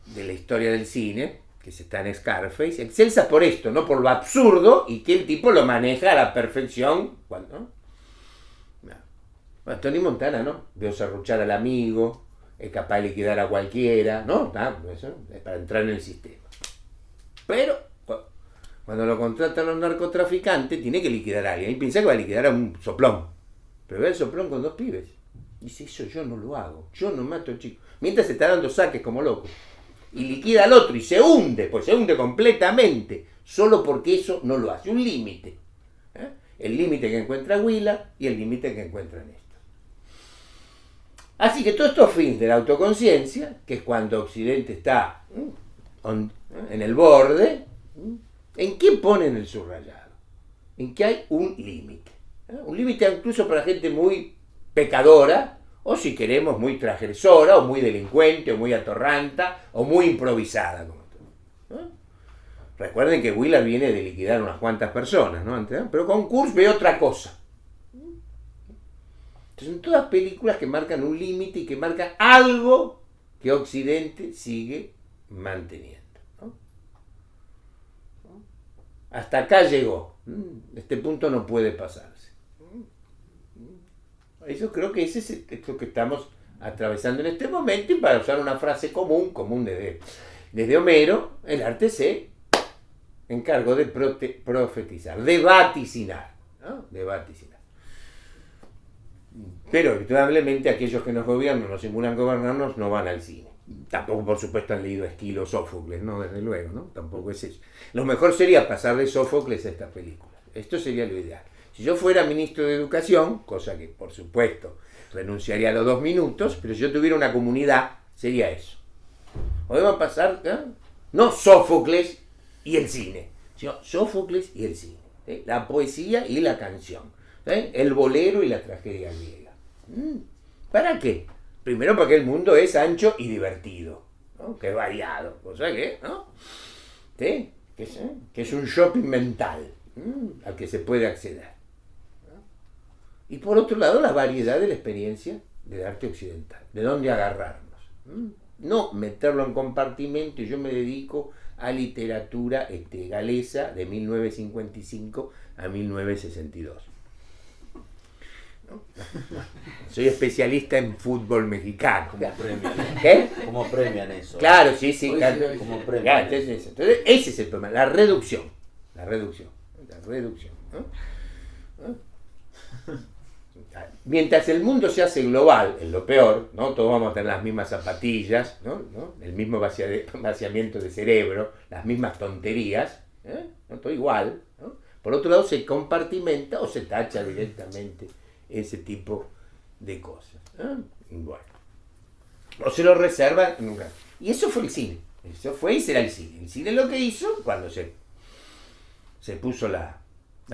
de la historia del cine, que se está en Scarface, excelsas por esto, no por lo absurdo, y que el tipo lo maneja a la perfección. ¿No? Bueno, Tony Montana, ¿no? Veo serruchar al amigo, es capaz de liquidar a cualquiera, ¿no? Eso es para entrar en el sistema. Pero cuando lo contratan los narcotraficantes, tiene que liquidar a alguien. Y piensa que va a liquidar a un soplón. Pero ve el soplón con 2 pibes. Dice, eso yo no lo hago. Yo no mato al chico. Mientras se está dando saques como loco. Y liquida al otro y se hunde. Pues se hunde completamente. Solo porque eso no lo hace. Un límite. El límite que encuentra Willa y el límite que encuentra Néstor. Así que todos estos fines de la autoconciencia, que es cuando Occidente está en el borde, ¿en qué ponen el subrayado? En que hay un límite. Un límite incluso para gente muy pecadora, o si queremos muy transgresora, o muy delincuente, o muy atorranta, o muy improvisada. Recuerden que Willa viene de liquidar unas cuantas personas, ¿no? Pero con Kurz ve otra cosa. Entonces, son todas películas que marcan un límite y que marcan algo que Occidente sigue manteniendo. Hasta acá llegó. Este punto no puede pasarse. Eso creo que ese es lo que estamos atravesando en este momento, y para usar una frase común desde Homero, el arte se encargó de profetizar, de vaticinar, ¿no? De vaticinar. Pero habitualmente aquellos que nos gobiernan, nos simulan gobernarnos, no van al cine. Tampoco, por supuesto, han leído Esquilo o Sófocles, no, desde luego, ¿no? Tampoco es eso. Lo mejor sería pasar de Sófocles a esta película. Esto sería lo ideal. Si yo fuera ministro de Educación, cosa que, por supuesto, renunciaría a los 2 minutos, pero si yo tuviera una comunidad, sería eso. Hoy va a pasar, no Sófocles y el cine, sino Sófocles y el cine. ¿Sí? La poesía y la canción. ¿Sí? El bolero y la tragedia griega. ¿Para qué? Primero porque el mundo es ancho y divertido, ¿no? Que es variado, cosa que, ¿no? ¿Sí? Que es un shopping mental al que se puede acceder. ¿No? Y por otro lado, la variedad de la experiencia del arte occidental, de dónde agarrarnos. no meterlo en compartimento. Yo me dedico a literatura galesa de 1955 a 1962. ¿No? Soy especialista en fútbol mexicano. ¿Cómo premian? ¿Qué? ¿Cómo premian eso? Claro, sí, sí. Hoy Claro. sí, ¿cómo premian? Claro, entonces, ese es el problema, la reducción. La reducción. ¿No? Mientras el mundo se hace global, en lo peor, ¿no? Todos vamos a tener las mismas zapatillas, ¿no? El mismo vaciamiento de cerebro, las mismas tonterías, ¿no? Todo igual, ¿no? Por otro lado, se compartimenta o se tacha directamente ese tipo de cosas. Bueno. O se lo reserva en un lugar. Y eso fue el cine. Eso fue y será el cine. El cine lo que hizo cuando se puso las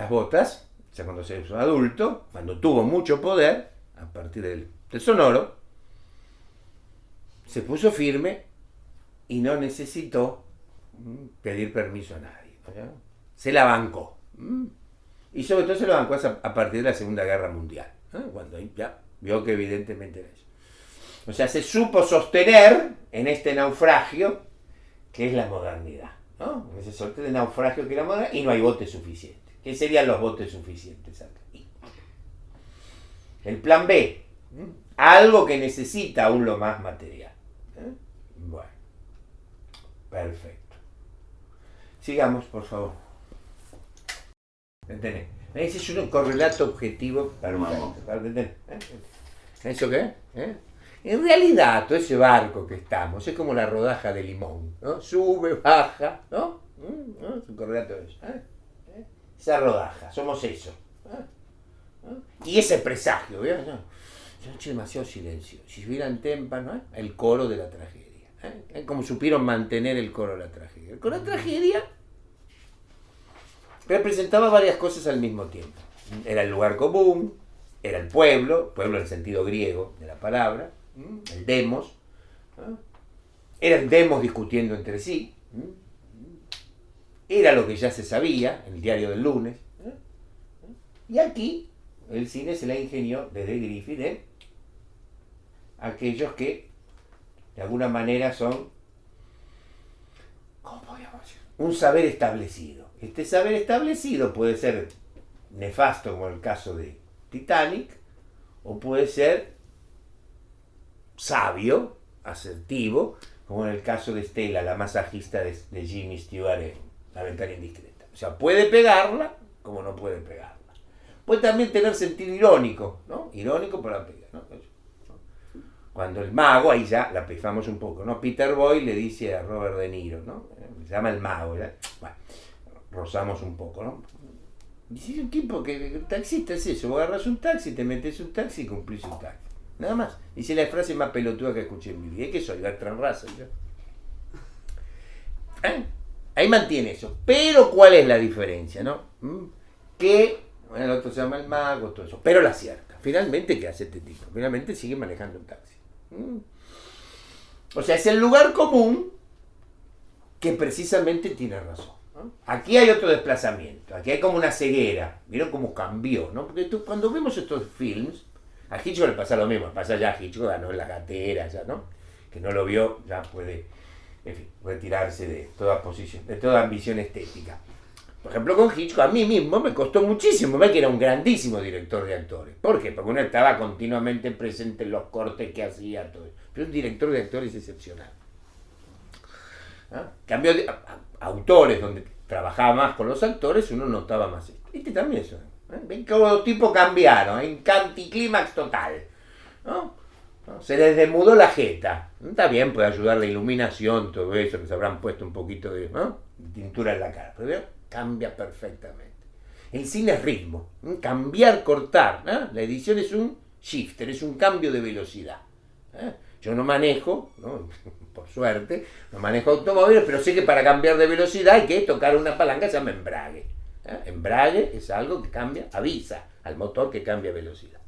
botas, o sea, cuando se hizo adulto, cuando tuvo mucho poder, a partir del sonoro, se puso firme y no necesitó pedir permiso a nadie. ¿No? Se la bancó. Y sobre todo se la bancó a partir de la Segunda Guerra Mundial, cuando ya vio que evidentemente era eso. O sea, se supo sostener en este naufragio que es la modernidad, ¿no? Ese sorte de naufragio que es la modernidad, y no hay botes suficientes. ¿Qué serían los botes suficientes acá? El plan B, algo que necesita aún lo más material. Bueno, perfecto. Sigamos, por favor. ¿Entendés? Ese es un correlato objetivo perfecto. ¿Eso qué? En realidad, todo ese barco que estamos es como la rodaja de limón, ¿no? Sube, baja, ¿no? Es un correlato de eso. Esa rodaja, somos eso. Y ese presagio, ¿veo? No, yo he hecho demasiado silencio. Si hubieran témpano, el coro de la tragedia. Como supieron mantener el coro de la tragedia. El coro de la tragedia representaba varias cosas al mismo tiempo. Era el lugar común, era el pueblo en el sentido griego de la palabra, el demos, eran demos discutiendo entre sí, era lo que ya se sabía, el diario del lunes, y aquí el cine se la ingenió desde Griffith de aquellos que de alguna manera son, ¿cómo podríamos decir? Un saber establecido. Este saber establecido puede ser nefasto como el caso de Titanic, o puede ser sabio, asertivo, como en el caso de Stella, la masajista de Jimmy Stewart en La ventana indiscreta. O sea, puede pegarla como no puede pegarla. Puede también tener sentido irónico, ¿no? Irónico para pegar, ¿no? Cuando el mago, ahí ya la pifamos un poco, ¿no? Peter Boyle le dice a Robert De Niro, ¿no? Se llama el mago, ¿ya? Bueno, rozamos un poco, ¿no? Dice un tipo que el taxista es eso, vos agarras un taxi, te metes un taxi y cumplís un taxi. Nada más. Dice la frase más pelotuda que escuché en mi vida. ¿Y qué soy? Bertrand Russell, yo. Ahí mantiene eso. Pero ¿cuál es la diferencia, no? Que, bueno, el otro se llama el mago, todo eso. Pero la acierta. Finalmente, ¿qué hace este tipo? Finalmente sigue manejando un taxi. O sea, es el lugar común que precisamente tiene razón. Aquí hay otro desplazamiento, aquí hay como una ceguera. ¿Vieron cómo cambió? ¿No? Porque cuando vemos estos films, a Hitchcock le pasa lo mismo, pasa ya a Hitchcock, ganó en la gatera, ya, ¿no? Que no lo vio, ya puede, en fin, retirarse de toda posición, de toda ambición estética. Por ejemplo, con Hitchcock, a mí mismo me costó muchísimo ver que era un grandísimo director de actores. ¿Por qué? Porque uno estaba continuamente presente en los cortes que hacía, todo eso. Pero un director de actores excepcional. Cambio de autores donde trabajaba más con los actores, uno notaba más esto. Este también eso. Ven que los tipos cambiaron, en anticlímax total. ¿No? Se les desmudó la jeta. Está bien, puede ayudar la iluminación, todo eso, que se habrán puesto un poquito de tintura en la cara. Pero cambia perfectamente. El cine es ritmo. Cambiar, cortar. La edición es un shifter, es un cambio de velocidad. Yo no manejo, ¿no? Por suerte, no manejo automóviles, pero sé que para cambiar de velocidad hay que tocar una palanca que se llama embrague. Embrague es algo que cambia, avisa al motor que cambia velocidad.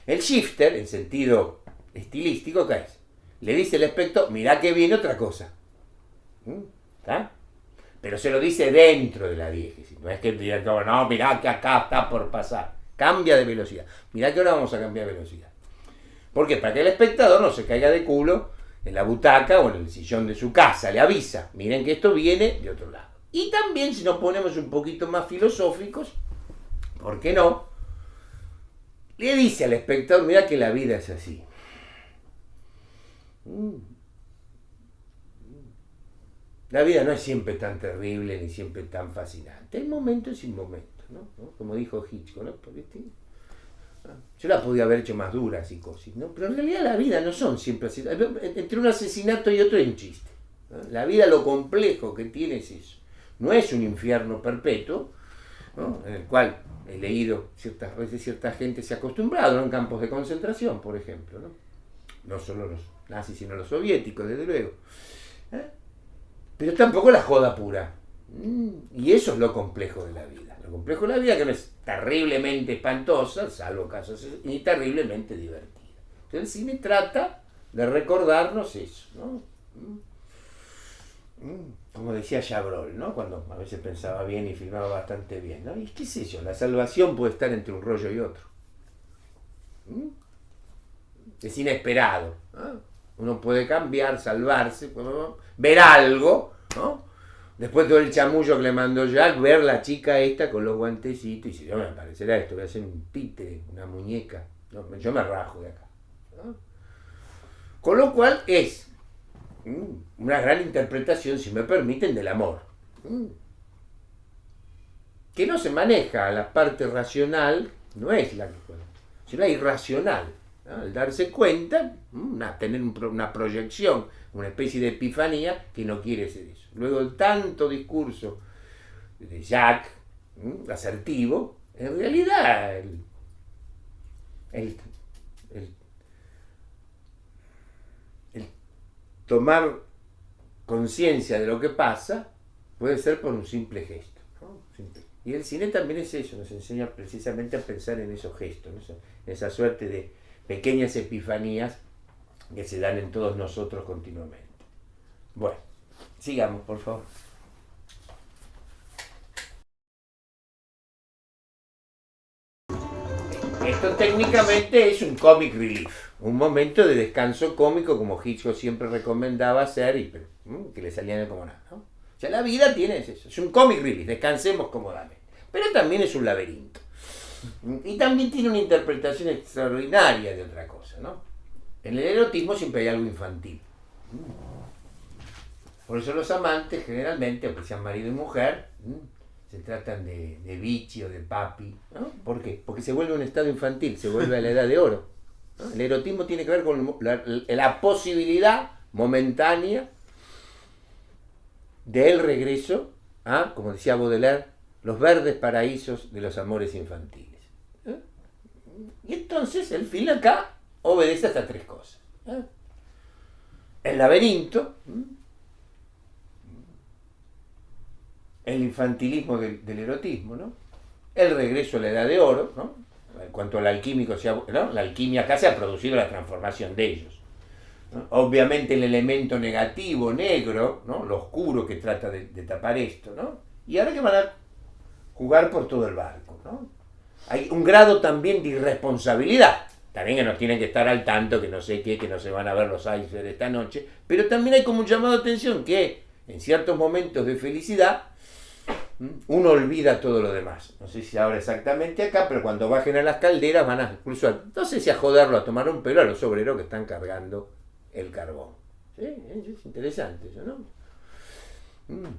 El shifter, en sentido estilístico, ¿qué es? Le dice al espectador, mirá que viene otra cosa. ¿Está? Pero se lo dice dentro de la diégesis. No es que el director, no, mirá que acá está por pasar. Cambia de velocidad. Mirá que ahora vamos a cambiar de velocidad. ¿Por qué? Para que el espectador no se caiga de culo en la butaca o en el sillón de su casa, le avisa, miren que esto viene de otro lado. Y también si nos ponemos un poquito más filosóficos, ¿por qué no? Le dice al espectador, mira que la vida es así. La vida no es siempre tan terrible ni siempre tan fascinante. Hay momentos y momentos, ¿no? Como dijo Hitchcock, ¿no? Yo la podía haber hecho más dura, Psicosis, ¿no? Pero en realidad la vida no son siempre así. Entre un asesinato y otro hay un chiste, ¿no? La vida, lo complejo que tiene es eso. No es un infierno perpetuo, ¿no? En el cual he leído ciertas veces cierta gente se ha acostumbrado, ¿no? En campos de concentración, por ejemplo, ¿no? No solo los nazis, sino los soviéticos, desde luego. Pero tampoco la joda pura. Y eso es lo complejo de la vida. Lo complejo de la vida, que no es terriblemente espantosa, salvo casos, ni terriblemente divertida. Entonces el cine trata de recordarnos eso, ¿no? Como decía Chabrol, ¿no? Cuando a veces pensaba bien y filmaba bastante bien, ¿no? Y qué sé yo, la salvación puede estar entre un rollo y otro. Es inesperado, ¿no? Uno puede cambiar, salvarse, ver algo, ¿no? Después todo el chamullo que le mandó Jack, ver la chica esta con los guantecitos y dice, yo me parecerá esto, voy a hacer un títere, una muñeca, no, yo me rajo de acá, ¿no? Con lo cual es una gran interpretación, si me permiten, del amor, que no se maneja a la parte racional, no es la que, sino la irracional, ¿no? Al darse cuenta, tener una proyección, una especie de epifanía que no quiere ser eso. Luego de tanto discurso de Jack, asertivo, en realidad el tomar conciencia de lo que pasa puede ser por un simple gesto, ¿no? Y el cine también es eso, nos enseña precisamente a pensar en esos gestos, ¿no? En esa suerte de pequeñas epifanías que se dan en todos nosotros continuamente. Bueno, sigamos, por favor. Esto técnicamente es un comic relief, un momento de descanso cómico, como Hitchcock siempre recomendaba hacer y que le salían como nada, ¿no? O sea, la vida tiene eso, es un comic relief, descansemos cómodamente. Pero también es un laberinto. Y también tiene una interpretación extraordinaria de otra cosa, ¿no? En el erotismo siempre hay algo infantil. Por eso los amantes generalmente, aunque sean marido y mujer, se tratan de bichi o de papi, ¿no? ¿Por qué? Porque se vuelve un estado infantil, se vuelve a la edad de oro, ¿no? El erotismo tiene que ver con la posibilidad momentánea del regreso a, como decía Baudelaire, los verdes paraísos de los amores infantiles. Y entonces el film acá obedece a estas tres cosas. El laberinto, el infantilismo del erotismo, ¿no? El regreso a la edad de oro, ¿no? En cuanto al alquímico, ¿no? La alquimia acá se ha producido la transformación de ellos, ¿no? Obviamente el elemento negativo, negro, ¿no? Lo oscuro que trata de tapar esto, ¿no? Y ahora que van a jugar por todo el barco, ¿no? Hay un grado también de irresponsabilidad. También que nos tienen que estar al tanto, que no sé qué, que no se van a ver los icebergs esta noche, pero también hay como un llamado de atención que en ciertos momentos de felicidad uno olvida todo lo demás. No sé si ahora exactamente acá, pero cuando bajen a las calderas van a incluso, no sé si a joderlo, a tomar un pelo a los obreros que están cargando el carbón. ¿Sí? Es interesante eso, ¿no?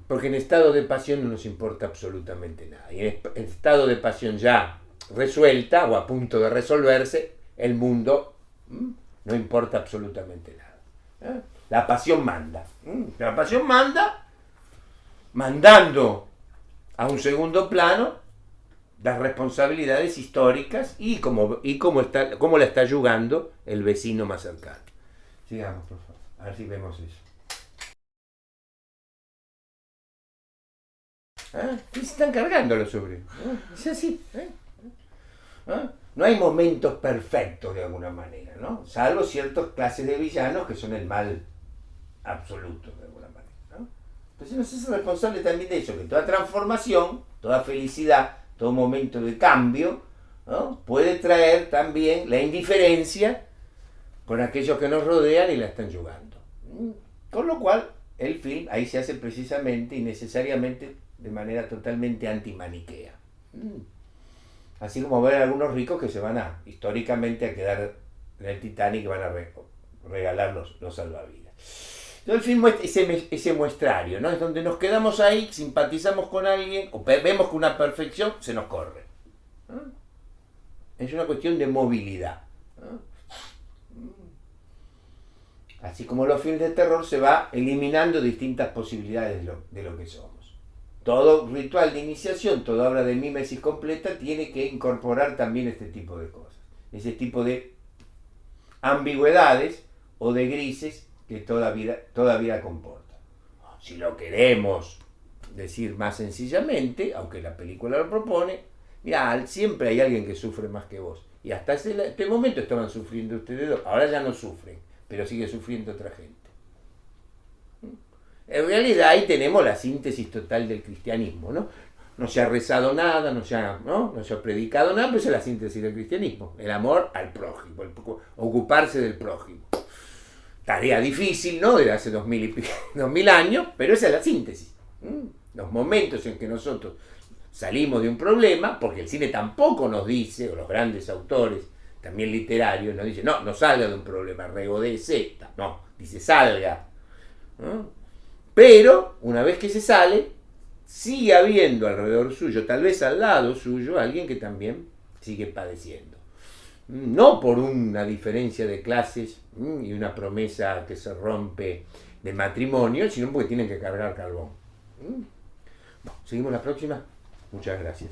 Porque en estado de pasión no nos importa absolutamente nada. Y en estado de pasión ya resuelta o a punto de resolverse, el mundo no importa absolutamente nada. La pasión manda. La pasión manda, mandando a un segundo plano las responsabilidades históricas y cómo la está yugando el vecino más cercano. Sigamos, por favor. A ver si vemos eso. ¿Qué se están cargando los obreros? Es así. No hay momentos perfectos de alguna manera, ¿no? Salvo ciertas clases de villanos que son el mal absoluto de alguna manera, ¿no? Entonces nos es responsable también de eso, que toda transformación, toda felicidad, todo momento de cambio, ¿no? Puede traer también la indiferencia con aquellos que nos rodean y la están yugando. Con lo cual, el film ahí se hace precisamente y necesariamente de manera totalmente antimaniquea. Así como ver a algunos ricos que se van históricamente a quedar en el Titanic y van a regalar los salvavidas. Entonces el film muestra ese muestrario, ¿no? Es donde nos quedamos ahí, simpatizamos con alguien, o vemos que una perfección se nos corre. Es una cuestión de movilidad. Así como los films de terror se va eliminando distintas posibilidades de lo que somos. Todo ritual de iniciación, toda obra de mímesis completa tiene que incorporar también este tipo de cosas. Ese tipo de ambigüedades o de grises que toda vida comporta. Si lo queremos decir más sencillamente, aunque la película lo propone, mira, siempre hay alguien que sufre más que vos. Y hasta este momento estaban sufriendo ustedes dos, ahora ya no sufren, pero sigue sufriendo otra gente. En realidad ahí tenemos la síntesis total del cristianismo, ¿no? No se ha rezado nada, no se ha predicado nada, pero esa es la síntesis del cristianismo. El amor al prójimo, ocuparse del prójimo. Tarea difícil, ¿no? De hace 2000 años, pero esa es la síntesis. Los momentos en que nosotros salimos de un problema, porque el cine tampoco nos dice, o los grandes autores, también literarios, nos dicen, no salga de un problema, regodece, no, dice salga. Pero, una vez que se sale, sigue habiendo alrededor suyo, tal vez al lado suyo, alguien que también sigue padeciendo. No por una diferencia de clases y una promesa que se rompe de matrimonio, sino porque tienen que cargar carbón. Bueno, seguimos la próxima. Muchas gracias.